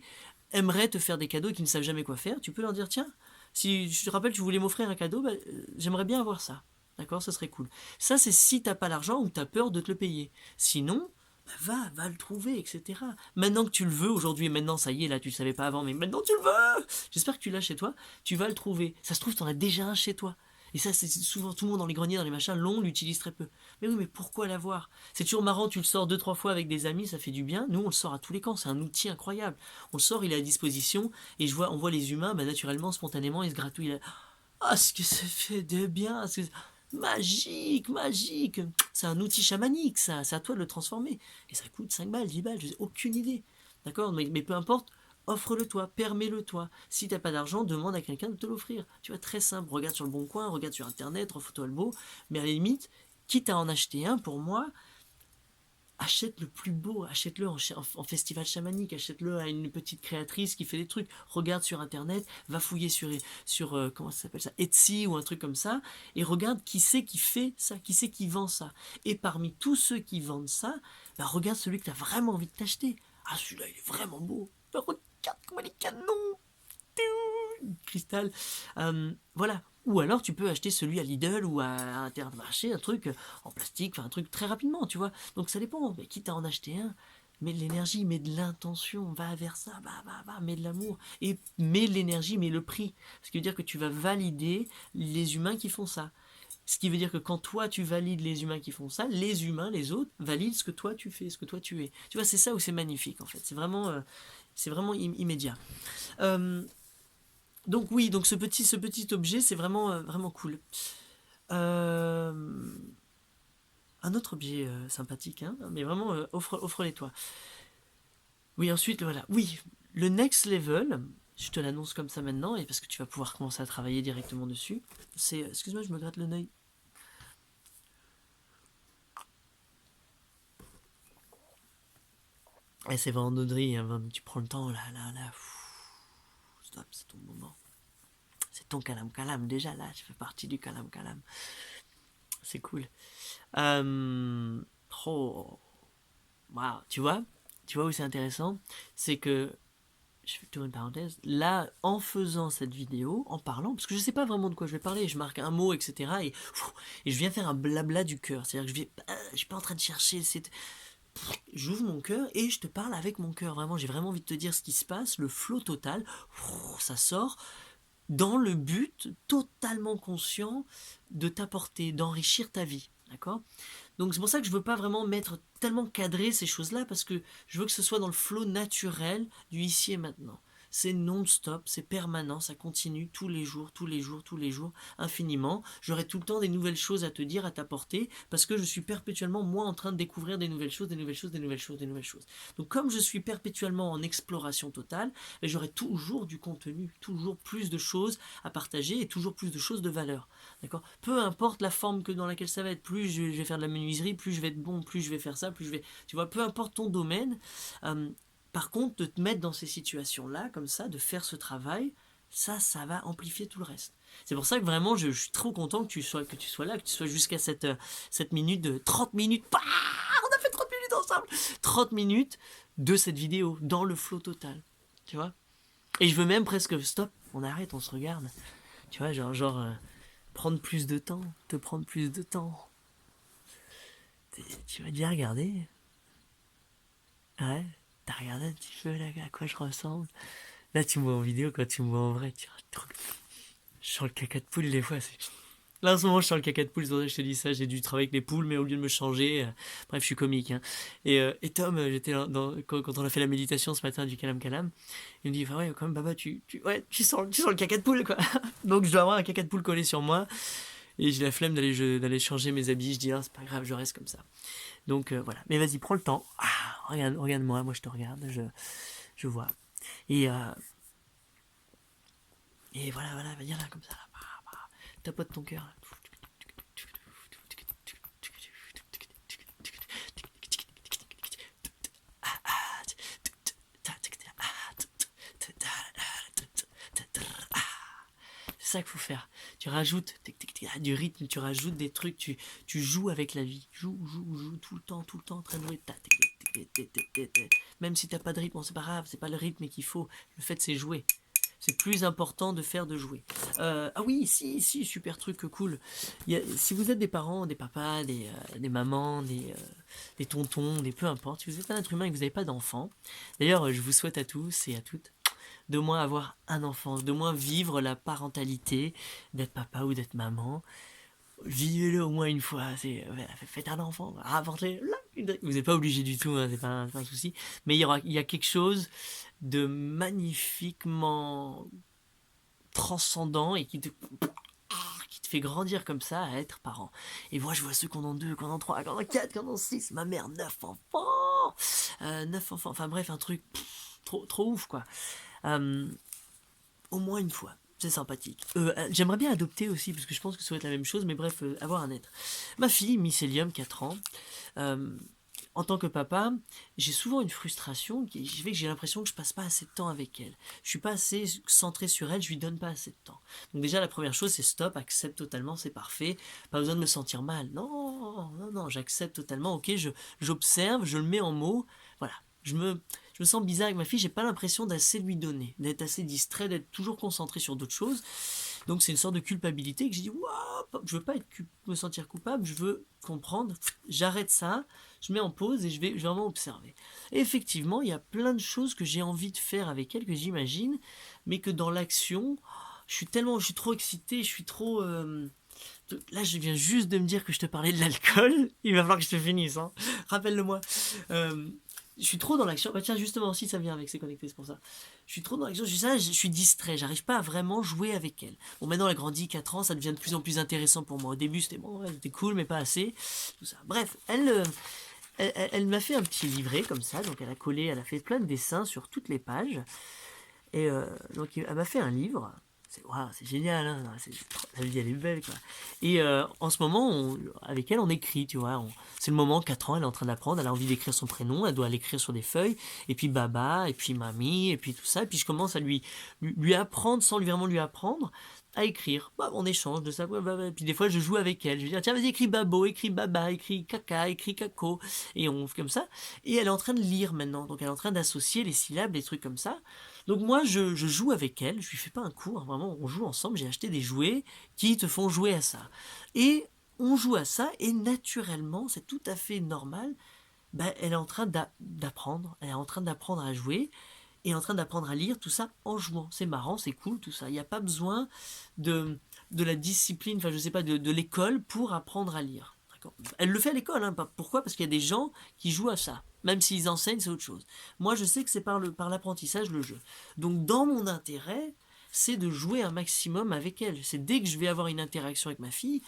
aimeraient te faire des cadeaux et qui ne savent jamais quoi faire. Tu peux leur dire, tiens, si je te rappelle, tu voulais m'offrir un cadeau, ben, j'aimerais bien avoir ça. D'accord, ça serait cool. Ça, c'est si t'as pas l'argent ou t'as peur de te le payer. Sinon, bah va le trouver, etc. Maintenant que tu le veux aujourd'hui, et maintenant ça y est, là tu le savais pas avant, mais maintenant tu le veux. J'espère que tu l'as chez toi. Tu vas le trouver. Ça se trouve, t'en as déjà un chez toi. Et ça, c'est souvent tout le monde dans les greniers, dans les machins, l'on l'utilise très peu. Mais oui, mais pourquoi l'avoir? C'est toujours marrant, tu le sors 2, 3 fois avec des amis, ça fait du bien. Nous, on le sort à tous les camps, c'est un outil incroyable. On le sort, il est à disposition, et on voit les humains, bah, naturellement, spontanément, ils se gratouillent. Ah, ce que ça fait de bien, magique, magique. C'est un outil chamanique, ça. C'est à toi de le transformer. Et ça coûte 5 balles, 10 balles, j'ai aucune idée. D'accord, mais peu importe, offre-le toi, permets-le toi. Si t'as pas d'argent, demande à quelqu'un de te l'offrir. Tu vois, très simple. Regarde sur le bon coin, regarde sur internet, refais-toi le beau. Mais à la limite, quitte à en acheter un, pour moi, achète le plus beau, achète-le en festival chamanique, achète-le à une petite créatrice qui fait des trucs. Regarde sur internet, va fouiller sur comment ça s'appelle ça, Etsy ou un truc comme ça, et regarde qui c'est qui fait ça, qui c'est qui vend ça. Et parmi tous ceux qui vendent ça, bah regarde celui que tu as vraiment envie de t'acheter. Ah, celui-là, il est vraiment beau. Bah, regarde comment il est canon. Cristal. Voilà. Ou alors tu peux acheter celui à Lidl ou à Intermarché, un truc en plastique, enfin un truc très rapidement, tu vois. Donc ça dépend. Mais quitte à en acheter un, mets de l'énergie, mets de l'intention, va vers ça, mets de l'amour. Et mets de l'énergie, mets le prix. Ce qui veut dire que tu vas valider les humains qui font ça. Ce qui veut dire que quand toi tu valides les humains qui font ça, les humains, les autres, valident ce que toi tu fais, ce que toi tu es. Tu vois, c'est ça où c'est magnifique en fait. C'est vraiment immédiat. Euh, donc oui, donc ce petit objet, c'est vraiment, vraiment cool. Euh, un autre objet sympathique, hein, mais vraiment, offre-les toi. Oui, ensuite, voilà. Oui, le next level, je te l'annonce comme ça maintenant, et parce que tu vas pouvoir commencer à travailler directement dessus, c'est... Excuse-moi, je me gratte le nez. Et c'est vendredi, hein, tu prends le temps, là. Stop, c'est ton moment. C'est ton calam-calam, déjà, là, tu fais partie du calam-calam. C'est cool. Euh, oh, wow. Tu vois où c'est intéressant, c'est que je fais toujours une parenthèse. Là, en faisant cette vidéo, en parlant, parce que je sais pas vraiment de quoi je vais parler, je marque un mot, etc. Et je viens faire un blabla du cœur. C'est-à-dire que je suis pas en train de chercher. J'ouvre mon cœur et je te parle avec mon cœur. Vraiment, j'ai vraiment envie de te dire ce qui se passe, le flow total. Ça sort dans le but totalement conscient de t'apporter, d'enrichir ta vie. D'accord? Donc c'est pour ça que je veux pas vraiment mettre tellement cadrer ces choses-là, parce que je veux que ce soit dans le flow naturel du ici et maintenant. C'est non-stop, c'est permanent, ça continue tous les jours, tous les jours, tous les jours, infiniment. J'aurai tout le temps des nouvelles choses à te dire, à t'apporter, parce que je suis perpétuellement, moi, en train de découvrir des nouvelles choses, des nouvelles choses, des nouvelles choses, des nouvelles choses. Donc comme je suis perpétuellement en exploration totale, j'aurai toujours du contenu, toujours plus de choses à partager et toujours plus de choses de valeur. D'accord ? Peu importe la forme dans laquelle ça va être, plus je vais faire de la menuiserie, plus je vais être bon, plus je vais faire ça, plus je vais... Tu vois, peu importe ton domaine, euh, par contre, de te mettre dans ces situations-là, comme ça, de faire ce travail, ça va amplifier tout le reste. C'est pour ça que vraiment, je suis trop content que tu sois là, que tu sois jusqu'à cette minute de 30 minutes. Bah, on a fait 30 minutes ensemble 30 minutes de cette vidéo, dans le flow total. Tu vois ? Et je veux même presque, stop, on arrête, on se regarde. Tu vois, prendre plus de temps, te prendre plus de temps. Tu vas déjà regarder. Ouais, t'as regardé un petit peu là, à quoi je ressemble. Là, tu me vois en vidéo, quand tu me vois en vrai, je sens le caca de poule des fois. Là, en ce moment, je sens le caca de poule, c'est pour ça que je te dis ça. J'ai dû travailler avec les poules, mais au lieu de me changer, bref, je suis comique. Hein. Et Tom, j'étais quand on a fait la méditation ce matin du Kalam Kalam, il me dit, enfin, ouais, quand même, Baba, tu sens le caca de poule, quoi. Donc, je dois avoir un caca de poule collé sur moi. Et j'ai la flemme d'aller changer mes habits. Je dis, ah, c'est pas grave, je reste comme ça. Donc, voilà. Mais vas-y, prends le temps. Ah, regarde-moi, moi, je te regarde, je vois. Et, euh, et voilà, viens là, comme ça. Tapote ton cœur. C'est ça qu'il faut faire. Tu rajoutes du rythme, tu rajoutes des trucs, tu joues avec la vie. Joue tout le temps, en train de jouer. Même si t'as pas de rythme, c'est pas grave, c'est pas le rythme qu'il faut. Le fait, c'est jouer. C'est plus important de jouer. Ah oui, si, super truc cool. Si vous êtes des parents, des papas, des mamans, des tontons, peu importe, si vous êtes un être humain et que vous n'avez pas d'enfant, d'ailleurs, je vous souhaite à tous et à toutes de moins avoir un enfant, de moins vivre la parentalité, d'être papa ou d'être maman. Vivez-le au moins une fois. Faites un enfant, rapportez-le. Vous n'êtes pas obligé du tout, hein, c'est pas un souci. Mais il y a quelque chose de magnifiquement transcendant et qui te fait grandir comme ça à être parent. Et moi, je vois ceux qui en ont 2, qui en ont 3, qui en ont 4, qui en ont 6. Ma mère, 9 enfants. 9 enfants. Enfin bref, un truc trop ouf, quoi. Au moins une fois. C'est sympathique. J'aimerais bien adopter aussi, parce que je pense que ça va être la même chose, mais bref, avoir un être. Ma fille, Mycélium, 4 ans, en tant que papa, j'ai souvent une frustration qui fait que j'ai l'impression que je passe pas assez de temps avec elle. Je suis pas assez centré sur elle, je lui donne pas assez de temps. Donc déjà, la première chose, c'est stop, accepte totalement, c'est parfait. Pas besoin de me sentir mal. Non, j'accepte totalement. Ok, j'observe, je le mets en mots. Voilà, je me sens bizarre avec ma fille, j'ai pas l'impression d'assez lui donner, d'être assez distrait, d'être toujours concentré sur d'autres choses. Donc c'est une sorte de culpabilité que j'ai dit, waouh, je veux pas me sentir coupable, je veux comprendre, j'arrête ça, je mets en pause et je vais vraiment observer. Et effectivement, il y a plein de choses que j'ai envie de faire avec elle, que j'imagine, mais que dans l'action, je suis trop excité, je suis trop... Là, je viens juste de me dire que je te parlais de l'alcool. Il va falloir que je te finisse, hein. Rappelle-le-moi. Je suis trop dans l'action. Bah tiens, justement, si ça vient avec, c'est connecté, c'est pour ça. Je suis trop dans l'action, je suis distrait, j'arrive pas à vraiment jouer avec elle. Bon, maintenant, elle grandit, 4 ans, ça devient de plus en plus intéressant pour moi. Au début, c'était bon, ouais, c'était cool, mais pas assez. Tout ça. Bref, elle m'a fait un petit livret comme ça, donc elle a fait plein de dessins sur toutes les pages. Et donc, elle m'a fait un livre. C'est génial, hein, la vie elle est belle, quoi. Et en ce moment, avec elle, on écrit, tu vois. C'est le moment, 4 ans, elle est en train d'apprendre, elle a envie d'écrire son prénom, elle doit l'écrire sur des feuilles, et puis baba, et puis mamie, et puis tout ça. Et puis je commence à lui apprendre, sans vraiment lui apprendre, à écrire. Bah, on échange de ça. Et puis des fois, je joue avec elle. Je lui dis, tiens, vas-y, écris babo, écris baba, écris caca, écris caco. Et on fait comme ça. Et elle est en train de lire maintenant. Donc elle est en train d'associer les syllabes, les trucs comme ça. Donc moi, je joue avec elle, je lui fais pas un cours, vraiment, on joue ensemble, j'ai acheté des jouets qui te font jouer à ça. Et on joue à ça, et naturellement, c'est tout à fait normal, elle est en train d'apprendre, elle est en train d'apprendre à jouer, et en train d'apprendre à lire, tout ça en jouant. C'est marrant, c'est cool, tout ça. Il n'y a pas besoin de la discipline, enfin je sais pas, de l'école pour apprendre à lire. Elle le fait à l'école, hein. Pourquoi? Parce qu'il y a des gens qui jouent à ça. Même s'ils enseignent, c'est autre chose. Moi, je sais que c'est par l'apprentissage, le jeu. Donc, dans mon intérêt, c'est de jouer un maximum avec elle. C'est dès que je vais avoir une interaction avec ma fille,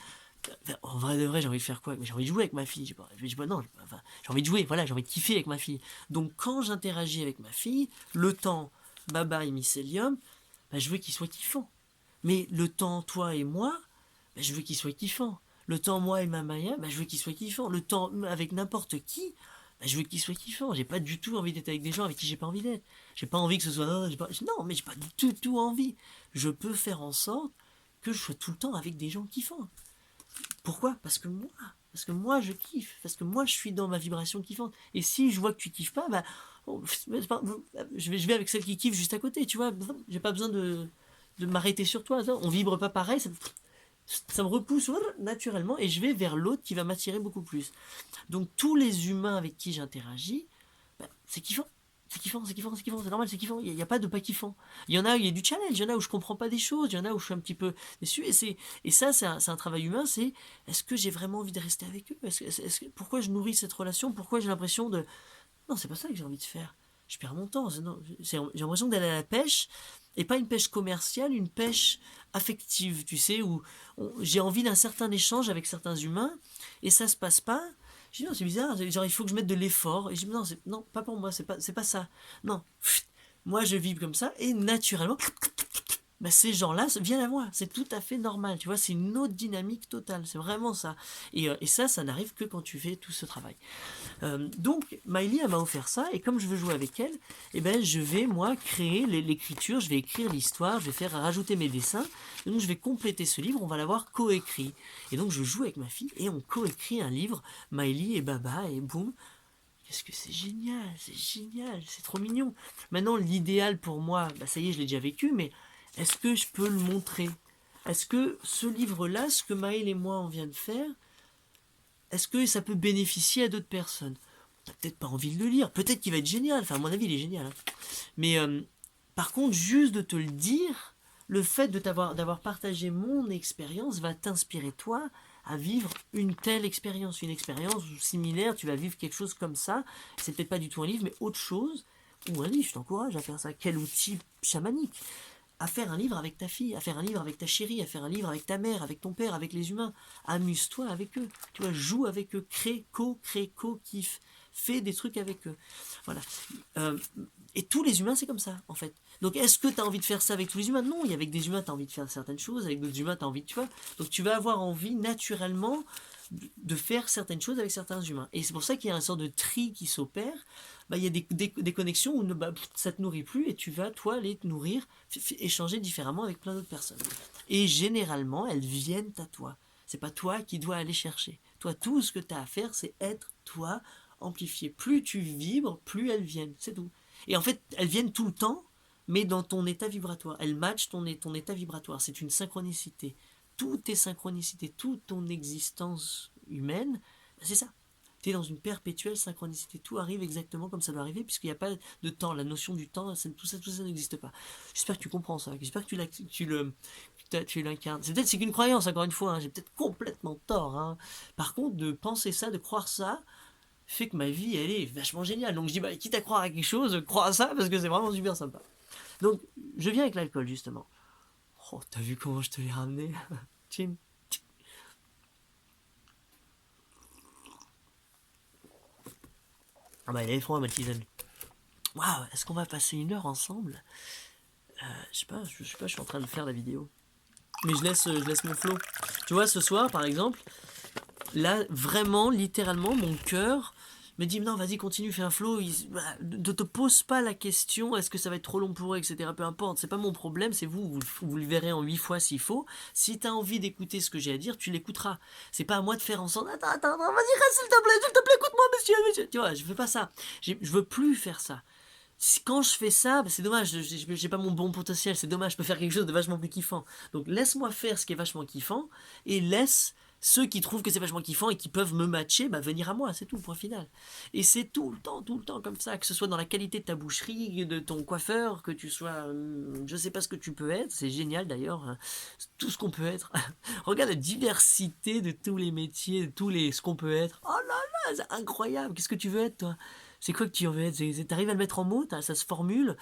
en vrai de vrai, j'ai envie de faire quoi? Mais j'ai envie de jouer avec ma fille. Non, j'ai envie de jouer, voilà, j'ai envie de kiffer avec ma fille. Donc, quand j'interagis avec ma fille, le temps, Baba et Mycélium, je veux qu'il soit kiffant. Mais le temps, toi et moi, je veux qu'il soit kiffant. Le temps, moi et ma Maya, je veux qu'il soit kiffant. Le temps, avec n'importe qui, je veux qu'il soit kiffant. J'ai pas du tout envie d'être avec des gens avec qui j'ai pas envie d'être. J'ai pas envie que ce soit... Non, mais j'ai pas du tout envie. Je peux faire en sorte que je sois tout le temps avec des gens kiffants. Pourquoi? Parce que moi je kiffe. Parce que moi je suis dans ma vibration kiffante. Et si je vois que tu kiffes pas, je vais avec celle qui kiffe juste à côté, tu vois. J'ai pas besoin de m'arrêter sur toi. On vibre pas pareil, ça me repousse naturellement et je vais vers l'autre qui va m'attirer beaucoup plus. Donc tous les humains avec qui j'interagis, c'est kiffant. C'est kiffant, c'est kiffant, c'est kiffant, c'est normal, c'est kiffant. Il n'y a pas de pas kiffant. Il y en a, il y a du challenge, il y en a où je comprends pas des choses, il y en a où je suis un petit peu déçu. Et ça, c'est un travail humain, c'est est-ce que j'ai vraiment envie de rester avec eux? Pourquoi je nourris cette relation? Pourquoi j'ai l'impression de... Non, c'est pas ça que j'ai envie de faire. Je perds mon temps. J'ai l'impression d'aller à la pêche, et pas une pêche commerciale, une pêche affective, tu sais, où j'ai envie d'un certain échange avec certains humains, et ça se passe pas. Je dis non, c'est bizarre, genre il faut que je mette de l'effort. Et je dis non, non, pas pour moi, c'est pas ça. Non, moi je vibre comme ça, et naturellement, ces gens-là viennent à moi. C'est tout à fait normal, tu vois, c'est une autre dynamique totale, c'est vraiment ça. Et ça n'arrive que quand tu fais tout ce travail. Donc, Maëlie, elle m'a offert ça, et comme je veux jouer avec elle, je vais, moi, créer l'écriture, je vais écrire l'histoire, je vais faire rajouter mes dessins, et donc je vais compléter ce livre, on va l'avoir coécrit. Et donc, je joue avec ma fille, et on coécrit un livre, Maëlie et Baba, et boum. Qu'est-ce que c'est génial, c'est trop mignon. Maintenant, l'idéal pour moi, ça y est, je l'ai déjà vécu, mais est-ce que je peux le montrer? Est-ce que ce livre-là, ce que Maëlle et moi on vient de faire, est-ce que ça peut bénéficier à d'autres personnes? T'as peut-être pas envie de le lire, peut-être qu'il va être génial, enfin à mon avis il est génial. Hein. Mais par contre, juste de te le dire, le fait d'avoir partagé mon expérience va t'inspirer toi à vivre une telle expérience, une expérience similaire, tu vas vivre quelque chose comme ça, c'est peut-être pas du tout un livre, mais autre chose, ou un livre, je t'encourage à faire ça, quel outil chamanique, à faire un livre avec ta fille, à faire un livre avec ta chérie, à faire un livre avec ta mère, avec ton père, avec les humains, amuse-toi avec eux, tu vois, joue avec eux, crée, kiffe, fais des trucs avec eux, voilà. Et tous les humains, c'est comme ça, en fait. Donc, est-ce que tu as envie de faire ça avec tous les humains? Non, avec des humains, tu as envie de faire certaines choses, avec d'autres humains, tu as envie de... Tu vois. Donc, tu vas avoir envie, naturellement, de faire certaines choses avec certains humains. Et c'est pour ça qu'il y a un sort de tri qui s'opère. Il y a des connexions où ça ne te nourrit plus, et tu vas, toi, les nourrir, échanger différemment avec plein d'autres personnes. Et généralement, elles viennent à toi. C'est pas toi qui dois aller chercher. Toi, tout ce que tu as à faire, c'est être toi, amplifié. Plus tu vibres, plus elles viennent. C'est tout. Et en fait, elles viennent tout le temps, mais dans ton état vibratoire. Elles matchent ton état vibratoire. C'est une synchronicité. Tout est synchronicité. Toute ton existence humaine, c'est ça. Tu es dans une perpétuelle synchronicité. Tout arrive exactement comme ça doit arriver, puisqu'il n'y a pas de temps. La notion du temps, tout ça n'existe pas. J'espère que tu comprends ça. J'espère que tu l'incarnes. C'est qu'une croyance, encore une fois. Hein. J'ai peut-être complètement tort. Hein. Par contre, de penser ça, de croire ça, fait que ma vie, elle est vachement géniale. Donc je dis, quitte à croire à quelque chose, crois à ça, parce que c'est vraiment super sympa. Donc, je viens avec l'alcool, justement. Oh, t'as vu comment je te l'ai ramené? Chin. Elle est froide, ma tisane. Waouh, est-ce qu'on va passer 1 heure ensemble? Je sais pas, je suis en train de faire la vidéo. Mais je laisse mon flow. Tu vois, ce soir, par exemple, là, vraiment, littéralement, mon cœur me dit non, vas-y, continue, fais un flow. Ne te pose pas la question, est-ce que ça va être trop long pour eux, etc. Peu importe, c'est pas mon problème, c'est vous le verrez en 8 fois s'il faut. Si t'as envie d'écouter ce que j'ai à dire, tu l'écouteras. C'est pas à moi de faire en sorte, attends, vas-y, reste, s'il te plaît, écoute-moi, monsieur. Tu vois, je fais pas ça. Je veux plus faire ça. Quand je fais ça, c'est dommage, j'ai pas mon bon potentiel, c'est dommage, je peux faire quelque chose de vachement plus kiffant. Donc laisse-moi faire ce qui est vachement kiffant, et laisse Ceux qui trouvent que c'est vachement kiffant et qui peuvent me matcher, bah venir à moi, c'est tout, point final. Et c'est tout le temps comme ça, que ce soit dans la qualité de ta boucherie, de ton coiffeur, que tu sois, je sais pas ce que tu peux être, c'est génial d'ailleurs, hein, tout ce qu'on peut être. Regarde la diversité de tous les métiers, de ce qu'on peut être. Oh là là, c'est incroyable, qu'est-ce que tu veux être toi? C'est quoi que tu veux être? T'arrives à le mettre en mots, ça se formule.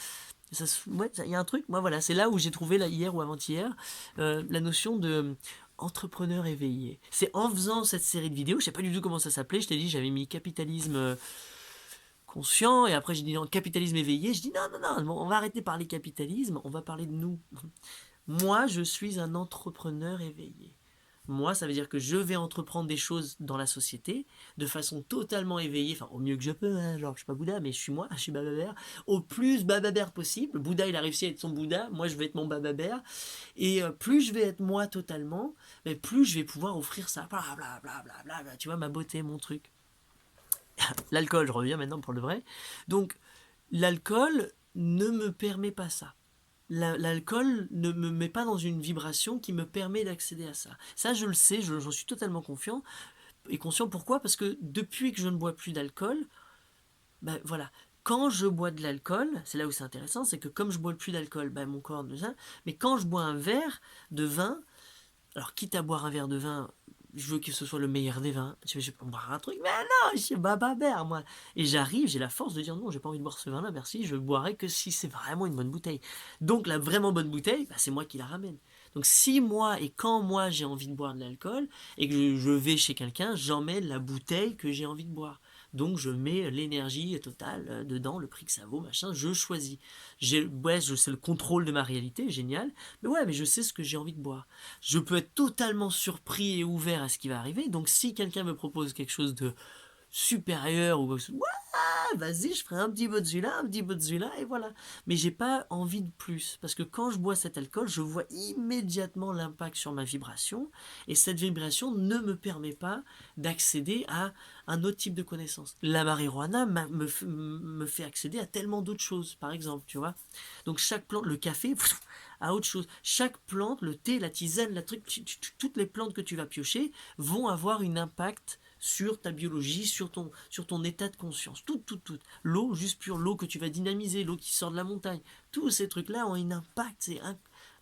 Ouais, il y a un truc, moi voilà, c'est là où j'ai trouvé, là, hier ou avant-hier, la notion de entrepreneur éveillé. C'est en faisant cette série de vidéos, je sais pas du tout comment ça s'appelait, je t'ai dit, j'avais mis capitalisme conscient, et après j'ai dit non, capitalisme éveillé, je dis non, on va arrêter de parler capitalisme, on va parler de nous. Moi, je suis un entrepreneur éveillé. Moi, ça veut dire que je vais entreprendre des choses dans la société de façon totalement éveillée, enfin au mieux que je peux, hein, genre je suis pas Bouddha, mais je suis moi, je suis Bababère, au plus Bababère possible. Bouddha, il a réussi à être son Bouddha, moi je vais être mon Bababère, et plus je vais être moi totalement, mais plus je vais pouvoir offrir ça, blablabla, tu vois, ma beauté, mon truc. L'alcool, je reviens maintenant pour le vrai. Donc, l'alcool ne me permet pas ça. L'alcool ne me met pas dans une vibration qui me permet d'accéder à ça. Ça, je le sais, j'en suis totalement confiant et conscient. Pourquoi? Parce que depuis que je ne bois plus d'alcool, ben voilà. Quand je bois de l'alcool, c'est là où c'est intéressant, c'est que comme je bois plus d'alcool, ben mon corps devient. Mais quand je bois un verre de vin, alors quitte à boire un verre de vin, je veux que ce soit le meilleur des vins. Je vais pas boire un truc, mais non, je suis bababère, moi. Et j'arrive, j'ai la force de dire non, j'ai pas envie de boire ce vin-là, merci, je boirai que si c'est vraiment une bonne bouteille. Donc la vraiment bonne bouteille, bah, c'est moi qui la ramène. Donc si moi et quand moi j'ai envie de boire de l'alcool et que je vais chez quelqu'un, j'emmène la bouteille que j'ai envie de boire. Donc je mets l'énergie totale dedans, le prix que ça vaut, machin, je choisis. Ouais, je sais le contrôle de ma réalité, génial. Mais ouais, mais je sais ce que j'ai envie de boire. Je peux être totalement surpris et ouvert à ce qui va arriver. Donc si quelqu'un me propose quelque chose de supérieur ou ouais, vas-y, je ferai un petit peu de celui-là, un petit peu de celui-là, et voilà. Mais j'ai pas envie de plus. Parce que quand je bois cet alcool, je vois immédiatement l'impact sur ma vibration, et cette vibration ne me permet pas d'accéder à un autre type de connaissance. La marijuana me fait accéder à tellement d'autres choses, par exemple, tu vois. Donc chaque plante, le café, à autre chose. Chaque plante, le thé, la tisane, la truc, toutes les plantes que tu vas piocher vont avoir un impact sur ta biologie, sur ton état de conscience. Tout. L'eau, juste pure, l'eau que tu vas dynamiser, l'eau qui sort de la montagne. Tous ces trucs-là ont un impact, c'est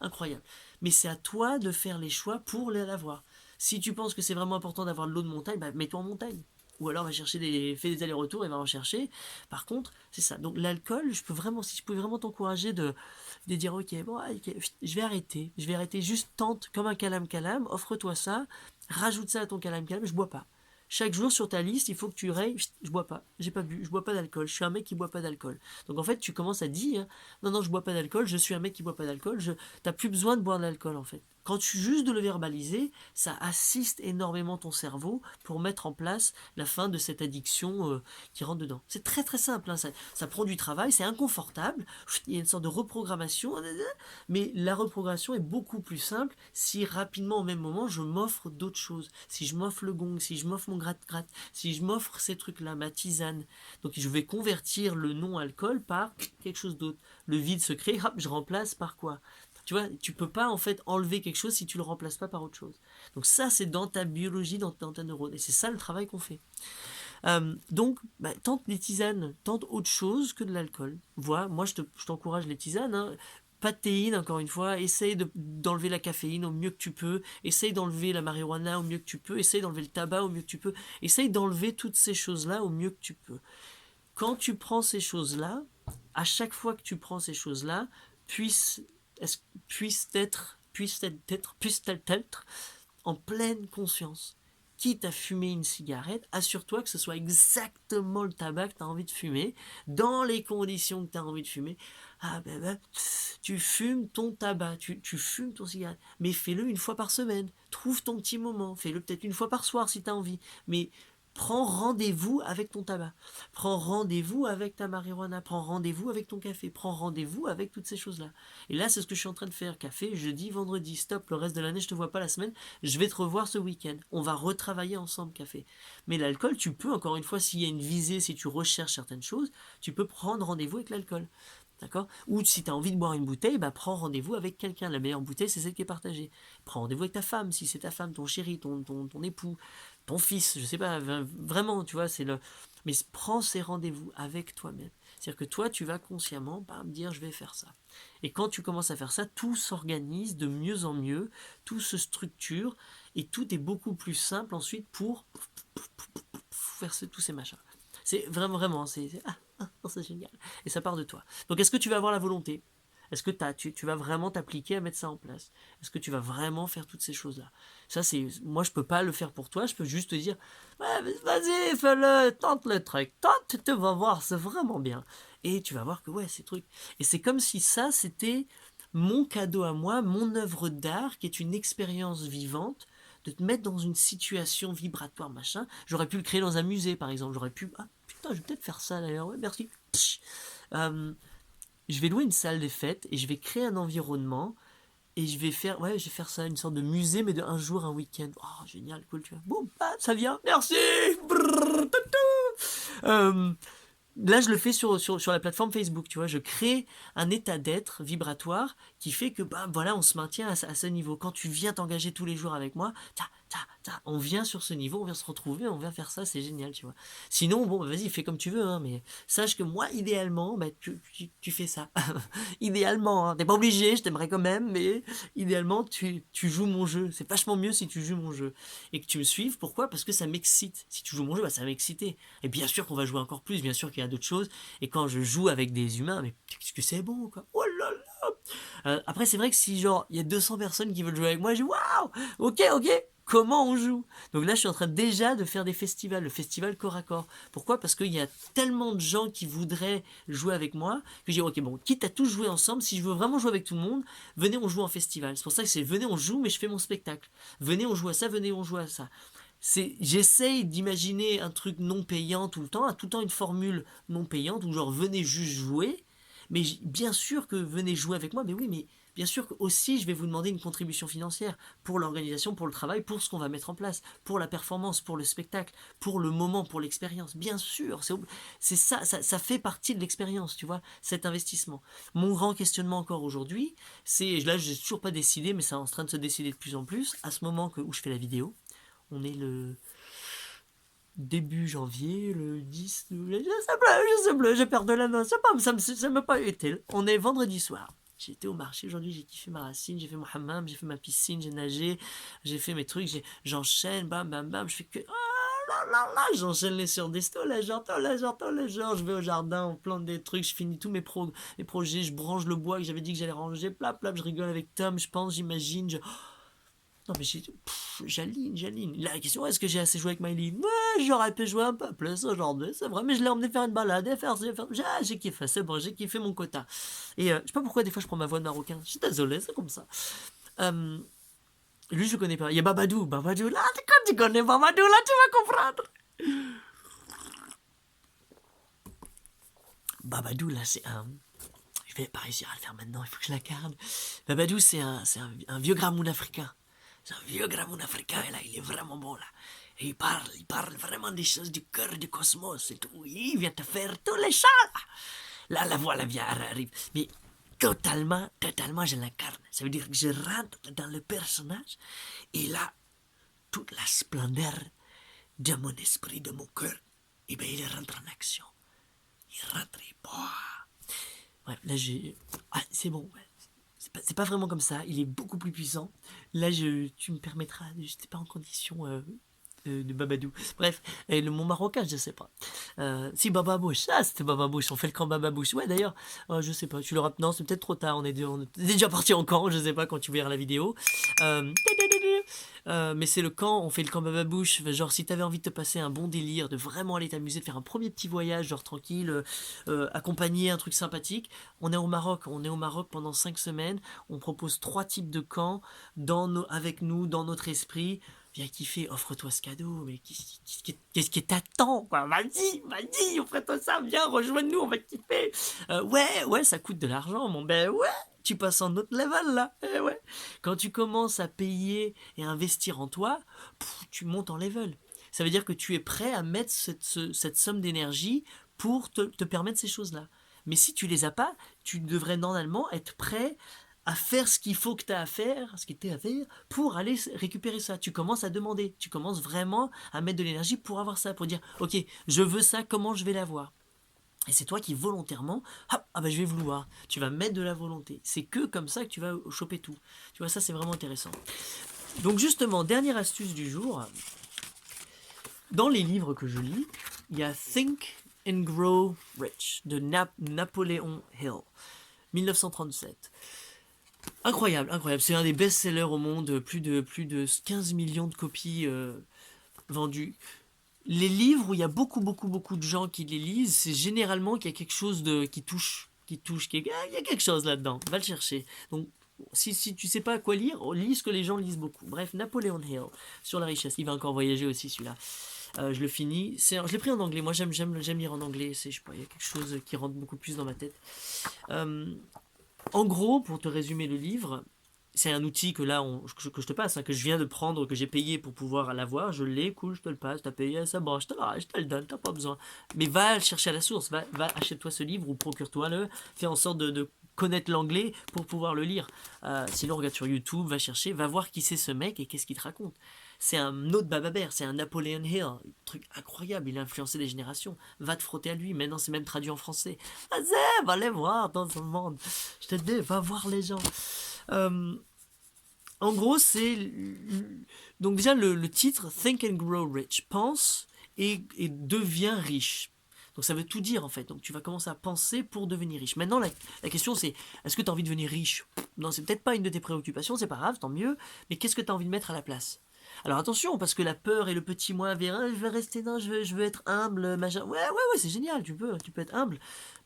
incroyable. Mais c'est à toi de faire les choix pour l'avoir. Si tu penses que c'est vraiment important d'avoir de l'eau de montagne, bah, mets-toi en montagne. Ou alors va chercher fais des allers-retours et va en chercher. Par contre, c'est ça. Donc l'alcool, si je pouvais vraiment t'encourager de dire ok, bon, ok, je vais arrêter, juste tente comme un calame, offre-toi ça, rajoute ça à ton calame, je bois pas. Chaque jour sur ta liste, il faut que tu rayes, je bois pas, j'ai pas bu, je bois pas d'alcool, je suis un mec qui boit pas d'alcool. Donc en fait, tu commences à dire, non, je bois pas d'alcool, je suis un mec qui boit pas d'alcool, t'as plus besoin de boire de l'alcool en fait. Quand tu juste de le verbaliser, ça assiste énormément ton cerveau pour mettre en place la fin de cette addiction qui rentre dedans. C'est très très simple, hein, ça prend du travail, c'est inconfortable, il y a une sorte de reprogrammation, mais la reprogrammation est beaucoup plus simple si rapidement au même moment je m'offre d'autres choses. Si je m'offre le gong, si je m'offre mon gratte-gratte, si je m'offre ces trucs-là, ma tisane. Donc je vais convertir le non-alcool par quelque chose d'autre. Le vide se crée, hop, je remplace par quoi? Tu vois, tu peux pas en fait enlever quelque chose si tu le remplaces pas par autre chose. Donc ça, c'est dans ta biologie, dans ta neurone. Et c'est ça le travail qu'on fait. Donc, tente des tisanes, tente autre chose que de l'alcool. Vois, moi je t'encourage les tisanes. Hein. Pas de théine, encore une fois. Essaye d'enlever la caféine au mieux que tu peux. Essaye d'enlever la marijuana au mieux que tu peux. Essaye d'enlever le tabac au mieux que tu peux. Essaye d'enlever toutes ces choses-là au mieux que tu peux. Quand tu prends ces choses-là, à chaque fois que tu prends ces choses-là, puisse-t-être en pleine conscience. Quitte à fumer une cigarette, assure-toi que ce soit exactement le tabac que tu as envie de fumer, dans les conditions que tu as envie de fumer. Tu fumes ton tabac, tu fumes ton cigarette, mais fais-le une fois par semaine. Trouve ton petit moment, fais-le peut-être une fois par soir si tu as envie, mais prends rendez-vous avec ton tabac, prends rendez-vous avec ta marijuana, prends rendez-vous avec ton café, prends rendez-vous avec toutes ces choses-là. Et là, c'est ce que je suis en train de faire. Café, jeudi, vendredi, stop, le reste de l'année, je te vois pas la semaine, je vais te revoir ce week-end. On va retravailler ensemble, café. Mais l'alcool, tu peux, encore une fois, s'il y a une visée, si tu recherches certaines choses, tu peux prendre rendez-vous avec l'alcool. D'accord? Ou si tu as envie de boire une bouteille, bah, prends rendez-vous avec quelqu'un. La meilleure bouteille, c'est celle qui est partagée. Prends rendez-vous avec ta femme, si c'est ta femme, ton chéri, ton époux, ton fils, je sais pas, vraiment, tu vois, c'est le. Mais prends ces rendez-vous avec toi-même. C'est-à-dire que toi, tu vas consciemment me dire je vais faire ça. Et quand tu commences à faire ça, tout s'organise de mieux en mieux, tout se structure et tout est beaucoup plus simple ensuite pour faire tous ces machins. C'est vraiment, c'est génial. Et ça part de toi. Donc est-ce que tu vas avoir la volonté? Est-ce que tu vas vraiment t'appliquer à mettre ça en place? Est-ce que tu vas vraiment faire toutes ces choses-là? Ça, moi, je peux pas le faire pour toi. Je peux juste te dire, ouais, vas-y, fais-le, tente le truc, tente, tu vas voir, c'est vraiment bien. Et tu vas voir que ouais, ces trucs. Et c'est comme si ça, c'était mon cadeau à moi, mon œuvre d'art, qui est une expérience vivante, de te mettre dans une situation vibratoire, machin. J'aurais pu le créer dans un musée, par exemple. J'aurais pu, ah putain, je vais peut-être faire ça d'ailleurs. Ouais, merci. Je vais louer une salle des fêtes et je vais créer un environnement et je vais faire ça, une sorte de musée, mais de un jour, un week-end. Oh, génial, cool, tu vois. Bon, ça vient, merci. Brrr, toutou. Là, je le fais sur la plateforme Facebook, tu vois. Je crée un état d'être vibratoire qui fait que, voilà, on se maintient à ce niveau. Quand tu viens t'engager tous les jours avec moi, on vient sur ce niveau, on vient se retrouver, on vient faire ça, c'est génial, tu vois. Sinon, bon, vas-y, fais comme tu veux, hein, mais sache que moi, idéalement, tu fais ça. Idéalement, hein. T'es pas obligé, je t'aimerais quand même, mais idéalement, tu joues mon jeu. C'est vachement mieux si tu joues mon jeu. Et que tu me suives, pourquoi? Parce que ça m'excite. Si tu joues mon jeu, ça va m'exciter. Et bien sûr qu'on va jouer encore plus, bien sûr qu'il y a d'autres choses. Et quand je joue avec des humains, mais qu'est-ce que c'est bon, quoi. Oh là là. Après, c'est vrai que si, genre, il y a 200 personnes qui veulent jouer avec moi, je dis waouh, ok, comment on joue? Donc là, je suis en train déjà de faire des festivals, le festival corps à corps. Pourquoi? Parce qu'il y a tellement de gens qui voudraient jouer avec moi que je dis ok, bon, quitte à tous jouer ensemble, si je veux vraiment jouer avec tout le monde, venez, on joue en festival. C'est pour ça que c'est venez, on joue, mais je fais mon spectacle. Venez, on joue à ça, venez, on joue à ça. J'essaye d'imaginer un truc non payant tout le temps une formule non payante où genre venez juste jouer, mais bien sûr que venez jouer avec moi, mais oui, mais bien sûr que aussi je vais vous demander une contribution financière pour l'organisation, pour le travail, pour ce qu'on va mettre en place, pour la performance, pour le spectacle, pour le moment, pour l'expérience. Bien sûr, c'est ça, ça fait partie de l'expérience, tu vois, cet investissement. Mon grand questionnement encore aujourd'hui, c'est, là je n'ai toujours pas décidé, mais c'est en train de se décider de plus en plus, à ce moment où je fais la vidéo, on est le début janvier, le 10, je sais plus, j'ai perdu la note, ça m'a pas été. On est vendredi soir. J'ai été au marché aujourd'hui, j'ai kiffé ma racine, j'ai fait mon hammam, j'ai fait ma piscine, j'ai nagé, j'ai fait mes trucs, j'enchaîne, bam bam bam, je fais que j'enchaîne les sur des stos, les gens, je vais au jardin, on plante des trucs, je finis tous mes projets, je branche le bois que j'avais dit que j'allais ranger, plap, je rigole avec Tom, je pense, j'imagine, non mais j'aline. Là, la question, est-ce que j'ai assez joué avec Miley? Ouais, j'aurais pu jouer un peu plus aujourd'hui, c'est vrai, mais je l'ai emmené faire une balade et faire. J'ai kiffé, c'est bon, j'ai kiffé mon quota. Et je sais pas pourquoi des fois je prends ma voix de marocain, je suis désolé, c'est comme ça. Lui, je le connais pas. Il y a Babadou, là, quand tu connais Babadou, là, tu vas comprendre. Babadou, là, c'est un. Je vais pas réussir à le faire maintenant, il faut que je la garde. Babadou, c'est un vieux gramoun africain. C'est un vieux gramoun africain, et là, il est vraiment bon, là. Et il parle vraiment des choses du cœur du cosmos et tout. Il vient te faire tous les chants, là. Là, la voix, la vient, arrive. Mais totalement, je l'incarne. Ça veut dire que je rentre dans le personnage, et là, toute la splendeur de mon esprit, de mon cœur, et bien, il rentre en action. Il rentre et ouais, là, c'est bon, ouais. C'est pas vraiment comme ça, il est beaucoup plus puissant. Là, tu me permettras, je n'étais pas en condition de Babadou. Bref, et le mot marocain, je sais pas. Si Bababouche, c'était Bababouche, on fait le camp Bababouche. Ouais, d'ailleurs, je sais pas, tu l'auras. Non, c'est peut-être trop tard, on est déjà parti en camp, je sais pas quand tu verras la vidéo. Mais c'est le camp, on fait le camp Bababouche. Genre, si t'avais envie de te passer un bon délire, de vraiment aller t'amuser, de faire un premier petit voyage, genre tranquille, accompagner un truc sympathique, on est au Maroc. On est au Maroc pendant 5 semaines. On propose 3 types de camps avec nous, dans notre esprit. Viens kiffer, offre-toi ce cadeau, mais qu'est-ce qui t'attend, quoi? Vas-y, offre-toi ça, viens, rejoins-nous, on va kiffer. Ouais, ça coûte de l'argent, ouais, tu passes en autre level, là, ouais. Quand tu commences à payer et à investir en toi, tu montes en level. Ça veut dire que tu es prêt à mettre cette somme d'énergie pour te permettre ces choses-là. Mais si tu les as pas, tu devrais normalement être prêt à faire ce qu'il faut que tu as à faire, ce qui était à faire, pour aller récupérer ça. Tu commences à demander, tu commences vraiment à mettre de l'énergie pour avoir ça, pour dire, ok, je veux ça, comment je vais l'avoir? Et c'est toi qui volontairement, hop, ah bah je vais vouloir. Tu vas mettre de la volonté. C'est que comme ça que tu vas choper tout. Tu vois, ça c'est vraiment intéressant. Donc justement, dernière astuce du jour. Dans les livres que je lis, il y a Think and Grow Rich de Napoleon Hill, 1937. Incroyable, incroyable. C'est un des best-sellers au monde, plus de 15 millions de copies vendues. Les livres où il y a beaucoup, beaucoup, beaucoup de gens qui les lisent, c'est généralement qu'il y a quelque chose qui touche, il y a quelque chose là-dedans. Va le chercher. Donc, si tu sais pas à quoi lire, lis ce que les gens lisent beaucoup. Bref, Napoleon Hill, sur la richesse. Il va encore voyager aussi, celui-là. Je le finis. Je l'ai pris en anglais. Moi, j'aime lire en anglais. Je sais pas, il y a quelque chose qui rentre beaucoup plus dans ma tête. En gros, pour te résumer le livre, c'est un outil que là, que je te passe, que je viens de prendre, que j'ai payé pour pouvoir l'avoir. Je l'ai, cool, je te le passe, t'as payé, ça bon, je te le donne, t'as pas besoin. Mais va le chercher à la source, va achète-toi ce livre ou procure-toi-le, fais en sorte de connaître l'anglais pour pouvoir le lire. Sinon, regarde sur YouTube, va chercher, va voir qui c'est ce mec et qu'est-ce qu'il te raconte. C'est un autre Bababère, c'est un Napoleon Hill, un truc incroyable, il a influencé des générations. Va te frotter à lui, maintenant c'est même traduit en français. Vas-y, va les voir dans ce monde. Je te dis, va voir les gens. En gros, c'est... Donc déjà, le titre, Think and Grow Rich, pense et deviens riche. Donc ça veut tout dire en fait. Donc tu vas commencer à penser pour devenir riche. Maintenant, la question c'est, est-ce que tu as envie de devenir riche? Non, c'est peut-être pas une de tes préoccupations, c'est pas grave, tant mieux. Mais qu'est-ce que tu as envie de mettre à la place? Alors attention, parce que la peur et le petit moi verra, je vais rester dans, je veux être humble, machin. Ouais, c'est génial, tu peux être humble,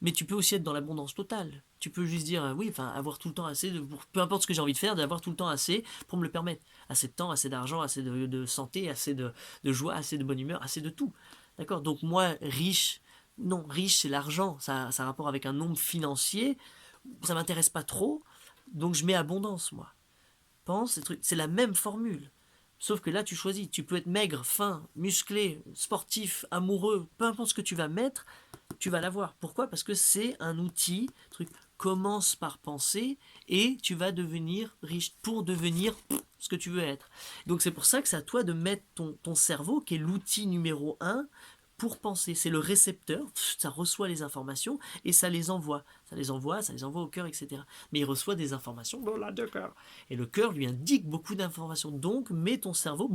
mais tu peux aussi être dans l'abondance totale. Tu peux juste dire, oui, enfin, avoir tout le temps assez, peu importe ce que j'ai envie de faire, d'avoir tout le temps assez pour me le permettre. Assez de temps, assez d'argent, assez de santé, assez de joie, assez de bonne humeur, assez de tout. D'accord? Donc moi, riche, non, riche c'est l'argent, ça a un rapport avec un nombre financier, ça m'intéresse pas trop, donc je mets abondance, moi. Pense, c'est la même formule. Sauf que là, tu choisis. Tu peux être maigre, fin, musclé, sportif, amoureux, peu importe ce que tu vas mettre, tu vas l'avoir. Pourquoi? Parce que c'est un outil. Commence par penser et tu vas devenir riche pour devenir ce que tu veux être. Donc c'est pour ça que c'est à toi de mettre ton cerveau, qui est l'outil numéro 1, pour penser. C'est le récepteur, ça reçoit les informations et ça les envoie. Ça les envoie au cœur, etc. Mais il reçoit des informations dans la deux cœurs. Et le cœur lui indique beaucoup d'informations. Donc, mets ton cerveau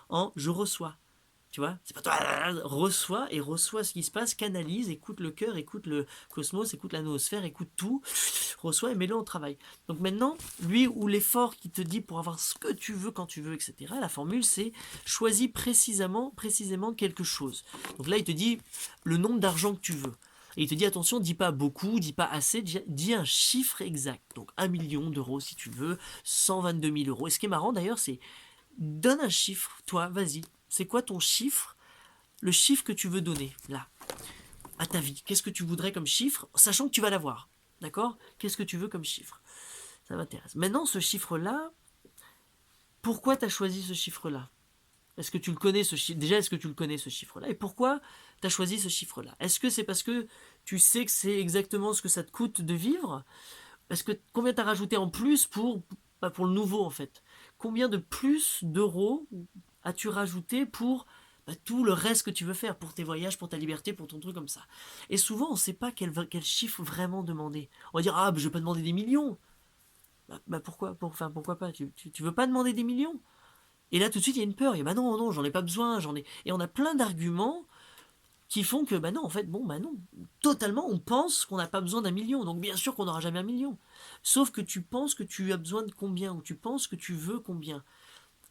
en je reçois. Tu vois, c'est pas toi, reçois ce qui se passe, canalise, écoute le cœur, écoute le cosmos, écoute la noosphère, écoute tout, reçois et mets-le en travail. Donc maintenant, lui ou l'effort qui te dit pour avoir ce que tu veux quand tu veux, etc. La formule c'est choisis précisément quelque chose. Donc là, il te dit le nombre d'argent que tu veux. Et il te dit attention, dis pas beaucoup, dis pas assez, dis un chiffre exact. Donc 1 million d'euros si tu veux, 122 000 euros. Et ce qui est marrant d'ailleurs, c'est donne un chiffre, toi, vas-y. C'est quoi ton chiffre? Le chiffre que tu veux donner, là, à ta vie. Qu'est-ce que tu voudrais comme chiffre, sachant que tu vas l'avoir. D'accord? Qu'est-ce que tu veux comme chiffre? Ça m'intéresse. Maintenant, ce chiffre-là, pourquoi tu as choisi ce chiffre-là? Est-ce que tu le connais, ce chiffre? Déjà, est-ce que tu le connais, ce chiffre-là? Et pourquoi tu as choisi ce chiffre-là? Est-ce que c'est parce que tu sais que c'est exactement ce que ça te coûte de vivre? Est-ce que combien tu as rajouté en plus pour le nouveau, en fait? Combien de plus d'euros as-tu rajouté pour tout le reste que tu veux faire, pour tes voyages, pour ta liberté, pour ton truc comme ça? Et souvent, on ne sait pas quel chiffre vraiment demander. On va dire, je ne vais pas demander des millions. Pourquoi pas? Tu veux pas demander des millions? Et là, tout de suite, il y a une peur. Et non, j'en ai pas besoin. Et on a plein d'arguments qui font que, non, en fait, non. Totalement, on pense qu'on n'a pas besoin d'un million. Donc, bien sûr qu'on n'aura jamais un million. Sauf que tu penses que tu as besoin de combien, ou tu penses que tu veux combien.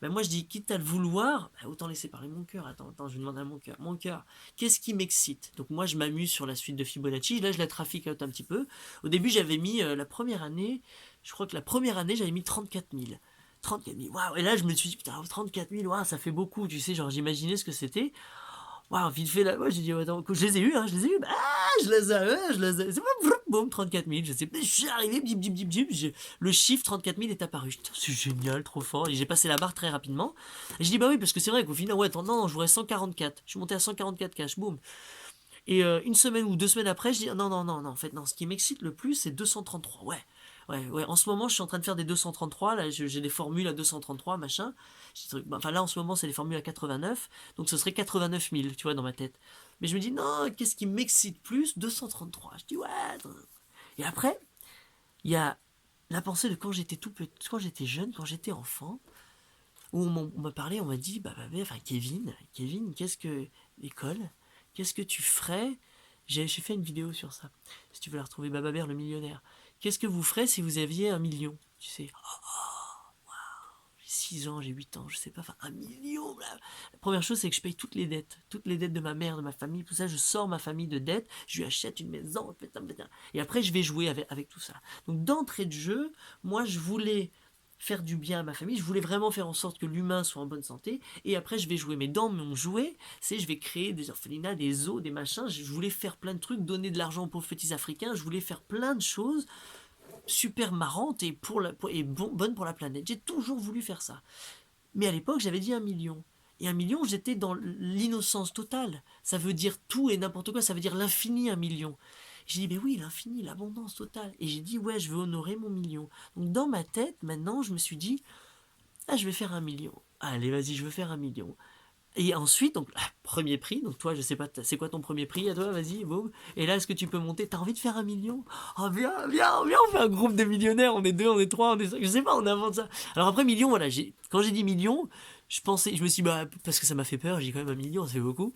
Moi, je dis, quitte à le vouloir, autant laisser parler mon cœur. Attends, je demande à mon cœur. Mon cœur, qu'est-ce qui m'excite? Donc, moi, je m'amuse sur la suite de Fibonacci. Là, je la trafique un petit peu. Au début, j'avais mis la première année, je crois que la première année, j'avais mis 34 000. 34 000, waouh! Et là, je me suis dit, putain, 34 000, waouh, ça fait beaucoup. Tu sais, genre, j'imaginais ce que c'était. Waouh, vite fait là, moi j'ai dit, attends, je les ai eus, c'est pas, boum, 34 000, je sais, je suis arrivé, le chiffre 34 000 est apparu. Putain, c'est génial, trop fort. Et j'ai passé la barre très rapidement. Et je dis, oui, parce que c'est vrai qu'au final, non, je voudrais 144. Je suis monté à 144 cash, boum. Et une semaine ou 2 semaines après, je dis non, non, non, non, en fait, non, ce qui m'excite le plus, c'est 233. Ouais, ouais, ouais. En ce moment, je suis en train de faire des 233. Là, j'ai des formules à 233, machin. Enfin, là, en ce moment, c'est les formules à 89. Donc, ce serait 89 000, tu vois, dans ma tête. Mais je me dis, non, qu'est-ce qui m'excite plus? 233. Je dis, ouais. Et après, il y a la pensée de quand j'étais tout petit, quand j'étais jeune, quand j'étais enfant, où on m'a parlé, on m'a dit, bah, enfin, Kevin, qu'est-ce que l'école, qu'est-ce que tu ferais? J'ai fait une vidéo sur ça, si tu veux la retrouver, Baba Bear le millionnaire. Qu'est-ce que vous ferez si vous aviez 1 million? Tu sais, j'ai 6 ans, j'ai 8 ans, je sais pas, enfin 1 million. La première chose, c'est que je paye toutes les dettes de ma mère, de ma famille, tout ça, je sors ma famille de dettes, je lui achète une maison, et après je vais jouer avec tout ça. Donc d'entrée de jeu, moi je voulais faire du bien à ma famille, je voulais vraiment faire en sorte que l'humain soit en bonne santé, et après je vais jouer. Mais dans mon jouet, je vais créer des orphelinats, des zoos, des machins, je voulais faire plein de trucs, donner de l'argent aux pauvres petits Africains, je voulais faire plein de choses super marrante bonne pour la planète. J'ai toujours voulu faire ça. Mais à l'époque, j'avais dit 1 million. Et 1 million, j'étais dans l'innocence totale. Ça veut dire tout et n'importe quoi. Ça veut dire l'infini, 1 million. J'ai dit, mais oui, l'infini, l'abondance totale. Et j'ai dit, ouais, je veux honorer mon million. Donc dans ma tête, maintenant, je me suis dit, ah, je vais faire 1 million. Allez, vas-y, je veux faire 1 million. Et ensuite, donc, premier prix. Donc, toi, je sais pas, c'est quoi ton premier prix à toi? Vas-y, boum. Et là, est-ce que tu peux monter? T'as envie de faire 1 million? Oh, viens, viens, viens, on fait un groupe de millionnaires. On est 2, on est 3, on est 5. Je sais pas, on invente ça. Alors, après, million, voilà. Quand j'ai dit million, je me suis dit, bah, parce que ça m'a fait peur, j'ai dit quand même 1 million, ça fait beaucoup.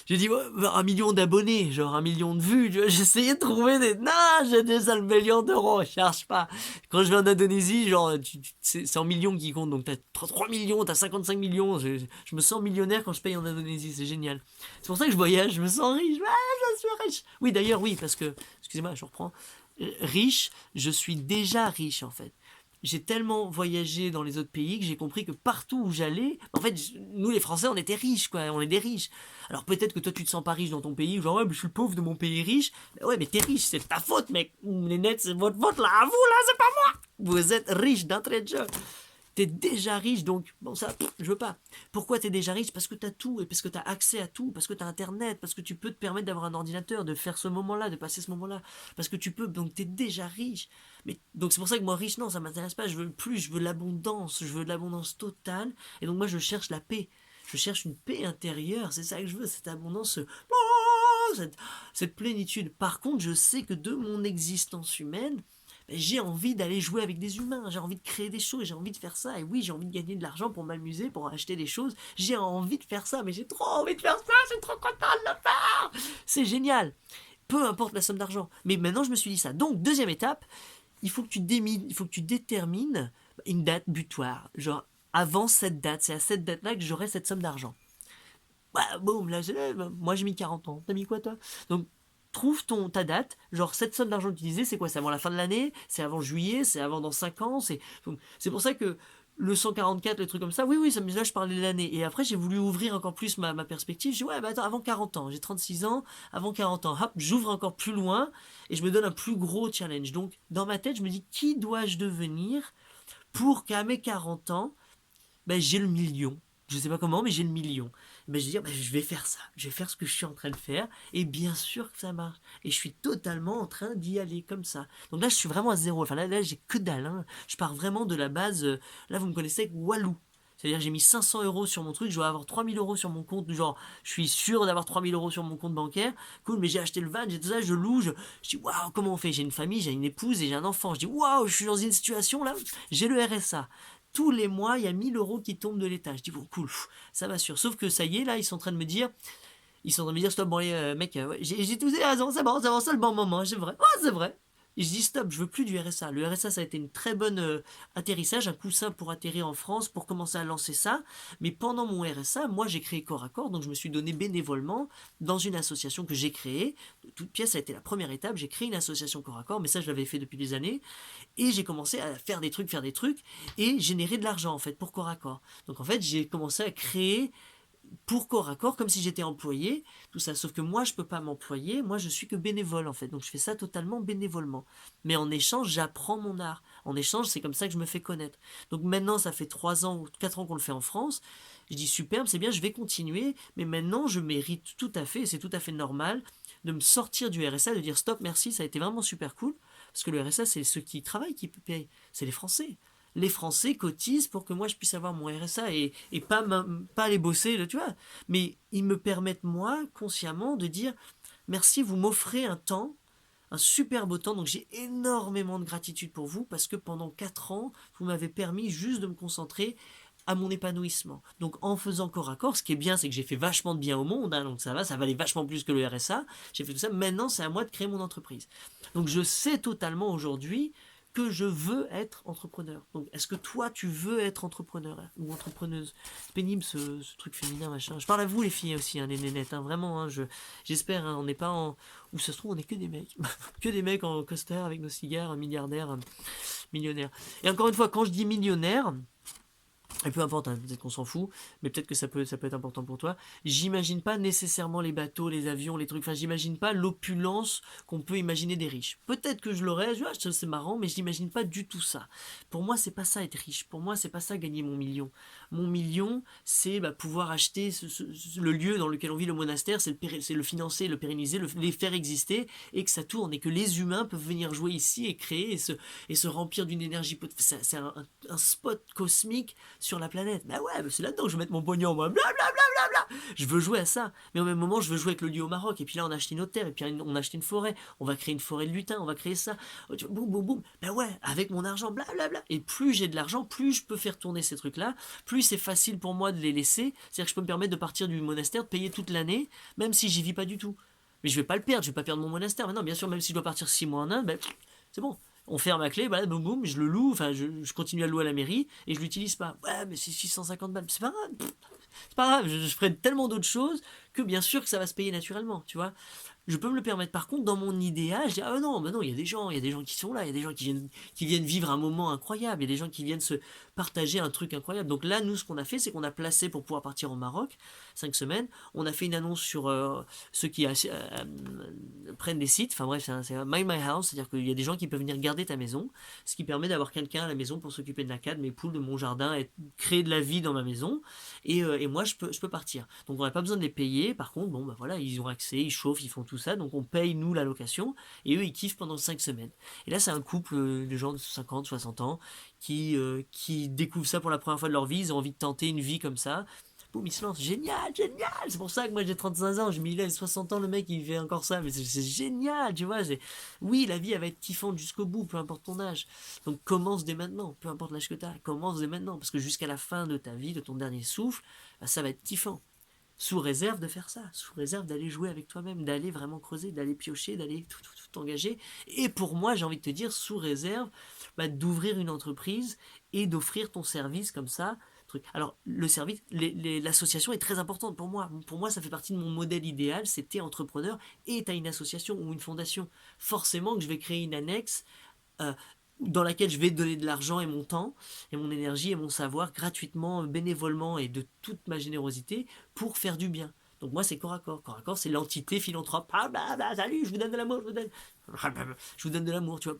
J'ai dit, ouais, 1 million d'abonnés, genre 1 million de vues. J'ai essayé de trouver des. Non, j'ai des 1 million d'euros, je cherche pas. Quand je vais en Indonésie, genre, c'est en millions qui comptent. Donc, t'as 3 millions, t'as 55 millions. Je me sens millionnaire quand je paye en Indonésie, c'est génial. C'est pour ça que je voyage, je me sens riche. Ah, je suis riche. Oui, d'ailleurs, oui, parce que, excusez-moi, je reprends. Riche, je suis déjà riche en fait. J'ai tellement voyagé dans les autres pays que j'ai compris que partout où j'allais, en fait, nous les Français, on était riches, quoi, on est des riches. Alors peut-être que toi tu te sens pas riche dans ton pays, genre ouais, mais je suis le pauvre de mon pays riche. Mais ouais, mais t'es riche, c'est ta faute, mec. Les nets, c'est votre faute là, à vous là, c'est pas moi. Vous êtes riche d'entrée de jeu. T'es déjà riche, donc bon ça, je veux pas. Pourquoi t'es déjà riche? Parce que t'as tout, et parce que t'as accès à tout, parce que t'as internet, parce que tu peux te permettre d'avoir un ordinateur, de faire ce moment-là, de passer ce moment-là, parce que tu peux, donc t'es déjà riche. Mais donc c'est pour ça que moi riche, non, ça m'intéresse pas, je veux plus, je veux l'abondance, je veux de l'abondance totale, et donc moi je cherche la paix. Je cherche une paix intérieure, c'est ça que je veux, cette abondance, cette plénitude. Par contre, je sais que de mon existence humaine, j'ai envie d'aller jouer avec des humains, j'ai envie de créer des choses, j'ai envie de faire ça, et oui, j'ai envie de gagner de l'argent pour m'amuser, pour acheter des choses, j'ai envie de faire ça, mais j'ai trop envie de faire ça, je suis trop content de le faire. C'est génial, peu importe la somme d'argent. Mais maintenant, je me suis dit ça. Donc, deuxième étape, il faut que tu détermines une date butoir, genre avant cette date, c'est à cette date-là que j'aurai cette somme d'argent. Bah, boum, là, moi j'ai mis 40 ans. T'as mis quoi toi? Donc, trouve ta date, genre cette somme d'argent utilisée, c'est quoi? C'est avant la fin de l'année? C'est avant juillet? C'est avant dans 5 ans? C'est pour ça que le 144, les trucs comme ça, oui, oui, là je parlais de l'année. Et après, j'ai voulu ouvrir encore plus ma perspective. J'ai dit, ouais, bah attends, avant 40 ans, j'ai 36 ans, avant 40 ans, hop, j'ouvre encore plus loin et je me donne un plus gros challenge. Donc, dans ma tête, je me dis, qui dois-je devenir pour qu'à mes 40 ans, ben, j'ai le million. Je sais pas comment, mais j'ai le million. Ben, je vais dire, ben, je vais faire ça. Je vais faire ce que je suis en train de faire. Et bien sûr que ça marche. Et je suis totalement en train d'y aller comme ça. Donc là, je suis vraiment à zéro. Enfin là j'ai que dalle. Hein. Je pars vraiment de la base. Là, vous me connaissez avec Walou. C'est-à-dire, j'ai mis 500 euros sur mon truc, je dois avoir 3000 euros sur mon compte. Genre, je suis sûr d'avoir 3000 euros sur mon compte bancaire. Cool, mais j'ai acheté le van, j'ai tout ça, je loue. Je dis, waouh, comment on fait? J'ai une famille, j'ai une épouse et j'ai un enfant. Je dis, waouh, je suis dans une situation là. J'ai le RSA. Tous les mois, il y a 1000 euros qui tombent de l'État. Je dis, bon, cool, ça va sûr. Sauf que ça y est, là, ils sont en train de me dire, stop, bon, mec, ouais, j'ai tous les raisons, c'est bon, c'est le bon moment, c'est vrai. Oh, c'est vrai. Et je dis stop, je veux plus du RSA. Le RSA, ça a été une très bonne atterrissage, un coussin pour atterrir en France, pour commencer à lancer ça. Mais pendant mon RSA, moi, j'ai créé Corps à Corps, donc je me suis donné bénévolement dans une association que j'ai créée. Toute pièce, ça a été la première étape. J'ai créé une association Corps à Corps, mais ça, je l'avais fait depuis des années. Et j'ai commencé à faire des trucs, et générer de l'argent, en fait, pour Corps à Corps. Donc, en fait, j'ai commencé à créer pour corps à corps, comme si j'étais employé, tout ça. Sauf que moi, je peux pas m'employer, moi, je suis que bénévole, en fait. Donc, je fais ça totalement bénévolement. Mais en échange, j'apprends mon art. En échange, c'est comme ça que je me fais connaître. Donc, maintenant, ça fait 3 ans ou 4 ans qu'on le fait en France. Je dis, superbe, c'est bien, je vais continuer. Mais maintenant, je mérite tout à fait, et c'est tout à fait normal, de me sortir du RSA, de dire stop, merci, ça a été vraiment super cool. Parce que le RSA, c'est ceux qui travaillent qui payent. C'est les Français. Les Français cotisent pour que moi je puisse avoir mon RSA et pas aller bosser, tu vois. Mais ils me permettent, moi, consciemment, de dire merci, vous m'offrez un temps, un super beau temps. Donc j'ai énormément de gratitude pour vous parce que pendant 4 ans, vous m'avez permis juste de me concentrer à mon épanouissement. Donc en faisant corps à corps, ce qui est bien, c'est que j'ai fait vachement de bien au monde, hein, donc ça va, ça valait vachement plus que le RSA. J'ai fait tout ça. Maintenant, c'est à moi de créer mon entreprise. Donc je sais totalement aujourd'hui que je veux être entrepreneur. Donc est-ce que toi, tu veux être entrepreneur ou entrepreneuse? C'est pénible ce truc féminin, machin. Je parle à vous les filles aussi, hein, les nénettes, hein, vraiment. Hein, j'espère, hein, on n'est pas en... Ou ça se trouve, on n'est que des mecs. Que des mecs en costard avec nos cigares, milliardaires, millionnaires. Et encore une fois, quand je dis millionnaire... Et peu importe, hein, peut-être qu'on s'en fout, mais peut-être que ça peut être important pour toi. J'imagine pas nécessairement les bateaux, les avions, les trucs. Enfin, j'imagine pas l'opulence qu'on peut imaginer des riches. Peut-être que je l'aurais, c'est marrant, mais je n'imagine pas du tout ça. Pour moi, c'est pas ça être riche. Pour moi, c'est pas ça gagner mon million. Mon million, c'est pouvoir acheter le lieu dans lequel on vit, le monastère, c'est le financer, le pérenniser, les faire exister et que ça tourne et que les humains peuvent venir jouer ici et créer et se remplir d'une énergie. C'est un spot cosmique sur la planète. Bah ouais, c'est là-dedans que je vais mettre mon pognon, moi. Blablabla. Je veux jouer à ça. Mais au même moment, je veux jouer avec le lieu au Maroc. Et puis là, on a acheté une autre terre. Et puis on a acheté une forêt. On va créer une forêt de lutins. On va créer ça. Boum, boum, boum. Bah ouais, avec mon argent, blablabla. Et plus j'ai de l'argent, plus je peux faire tourner ces trucs-là. Plus c'est facile pour moi de les laisser. C'est-à-dire que je peux me permettre de partir du monastère, de payer toute l'année, même si j'y vis pas du tout. Mais je vais pas le perdre. Je vais pas perdre mon monastère. Maintenant, bien sûr, même si je dois partir 6 mois en Inde, ben, c'est bon. On ferme ma clé, boum boum, je le loue, enfin je continue à le louer à la mairie et je l'utilise pas. Ouais, mais c'est 650 balles, c'est pas grave. C'est pas grave, je ferai tellement d'autres choses que bien sûr que ça va se payer naturellement, tu vois. Je peux me le permettre. Par contre, dans mon idéal, je dis ah non, bah non, il y a des gens qui sont là, il y a des gens qui viennent vivre un moment incroyable, il y a des gens qui viennent se partager un truc incroyable. Donc là, nous, ce qu'on a fait, c'est qu'on a placé pour pouvoir partir au Maroc 5 semaines. On a fait une annonce sur ceux qui prennent des sites. Enfin bref, c'est un My House, c'est-à-dire qu'il y a des gens qui peuvent venir garder ta maison, ce qui permet d'avoir quelqu'un à la maison pour s'occuper de la cade, de mes poules, de mon jardin, et créer de la vie dans ma maison. Et moi, je peux partir. Donc on n'a pas besoin de les payer. Par contre, bon, bah voilà, ils ont accès, ils chauffent, ils font tout ça, donc on paye nous la location et eux ils kiffent pendant 5 semaines. Et là c'est un couple de gens de 50, 60 ans qui découvrent ça pour la première fois de leur vie, ils ont envie de tenter une vie comme ça. Boum, ils se lancent, génial, génial, c'est pour ça que moi j'ai 35 ans, je me dis là, 60 ans le mec il fait encore ça, mais c'est génial, tu vois, oui la vie elle va être kiffante jusqu'au bout, peu importe ton âge, donc commence dès maintenant, peu importe l'âge que tu as, commence dès maintenant, parce que jusqu'à la fin de ta vie, de ton dernier souffle, bah, ça va être kiffant. Sous réserve de faire ça, sous réserve d'aller jouer avec toi-même, d'aller vraiment creuser, d'aller piocher, d'aller tout engager. Et pour moi, j'ai envie de te dire, sous réserve d'ouvrir une entreprise et d'offrir ton service comme ça. Alors, le service, l'association est très importante pour moi. Pour moi, ça fait partie de mon modèle idéal. C'est t'es entrepreneur et t'as une association ou une fondation. Forcément que je vais créer une annexe euh, dans laquelle je vais donner de l'argent et mon temps et mon énergie et mon savoir gratuitement, bénévolement et de toute ma générosité pour faire du bien. Donc moi c'est corps à corps. Corps à corps c'est l'entité philanthrope. Ah bah, bah salut, je vous donne de l'amour, je vous donne de l'amour, tu vois.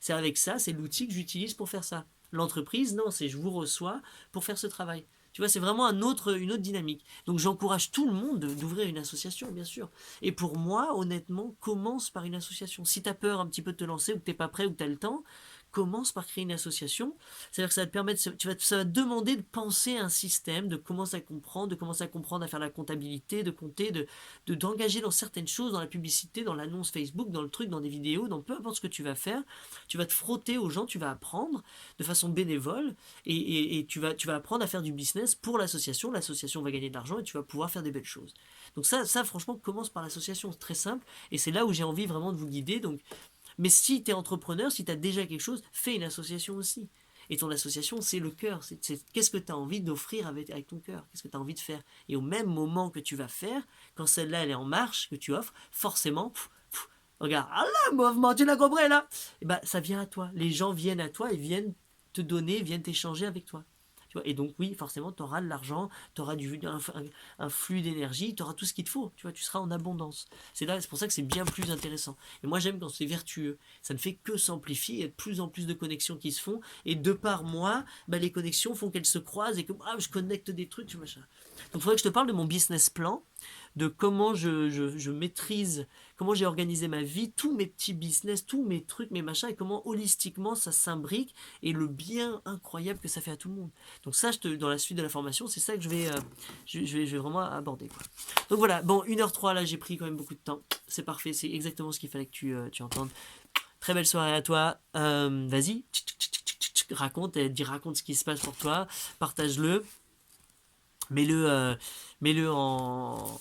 C'est avec ça, c'est l'outil que j'utilise pour faire ça. L'entreprise, non, c'est je vous reçois pour faire ce travail. Tu vois, c'est vraiment une autre dynamique. Donc j'encourage tout le monde d'ouvrir une association, bien sûr. Et pour moi, honnêtement, commence par une association. Si tu as peur un petit peu de te lancer, ou que tu n'es pas prêt, ou que tu as le temps, commence par créer une association. C'est-à-dire que ça va te permettre, ça va te demander de penser un système, de commencer à comprendre à faire la comptabilité, de compter, d'engager dans certaines choses, dans la publicité, dans l'annonce Facebook, dans le truc, dans des vidéos, dans peu importe ce que tu vas faire. Tu vas te frotter aux gens, tu vas apprendre de façon bénévole et tu vas apprendre à faire du business pour l'association. L'association va gagner de l'argent et tu vas pouvoir faire des belles choses. Donc ça franchement, commence par l'association. C'est très simple et c'est là où j'ai envie vraiment de vous guider. Donc, mais si tu es entrepreneur, si tu as déjà quelque chose, fais une association aussi. Et ton association, c'est le cœur. Qu'est-ce que tu as envie d'offrir avec ton cœur? Qu'est-ce que tu as envie de faire? Et au même moment que tu vas faire, quand celle-là, elle est en marche, que tu offres, forcément, regarde, ah là, mouvement, tu l'as compris là? Et ben, ça vient à toi. Les gens viennent à toi et viennent te donner, viennent échanger avec toi. Tu vois, et donc oui, forcément, tu auras de l'argent, tu auras un flux d'énergie, tu auras tout ce qu'il te faut. Tu vois, tu seras en abondance. C'est pour ça que c'est bien plus intéressant. Et moi, j'aime quand c'est vertueux. Ça ne fait que s'amplifier. Il y a de plus en plus de connexions qui se font. Et de par moi, les connexions font qu'elles se croisent et que je connecte des trucs, machin. Donc, il faudrait que je te parle de mon business plan. de comment je maîtrise, comment j'ai organisé ma vie, tous mes petits business, tous mes trucs, mes machins, et comment holistiquement ça s'imbrique, et le bien incroyable que ça fait à tout le monde. Donc ça, dans la suite de la formation, c'est ça que je vais vraiment aborder, quoi. Donc voilà, bon, 1h03, là j'ai pris quand même beaucoup de temps. C'est parfait, c'est exactement ce qu'il fallait que tu entendes. Très belle soirée à toi. Vas-y, raconte, raconte ce qui se passe pour toi, partage-le, mets-le mets-le en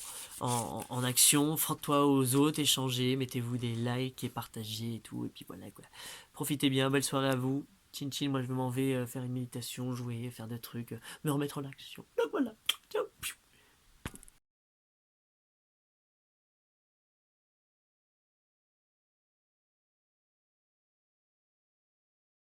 action, frotte-toi aux autres, échangez, mettez-vous des likes et partagez et tout, et puis voilà quoi. Profitez bien, belle soirée à vous. Chin chin, moi je m'en vais faire une méditation, jouer, faire des trucs, me remettre en action. Donc voilà.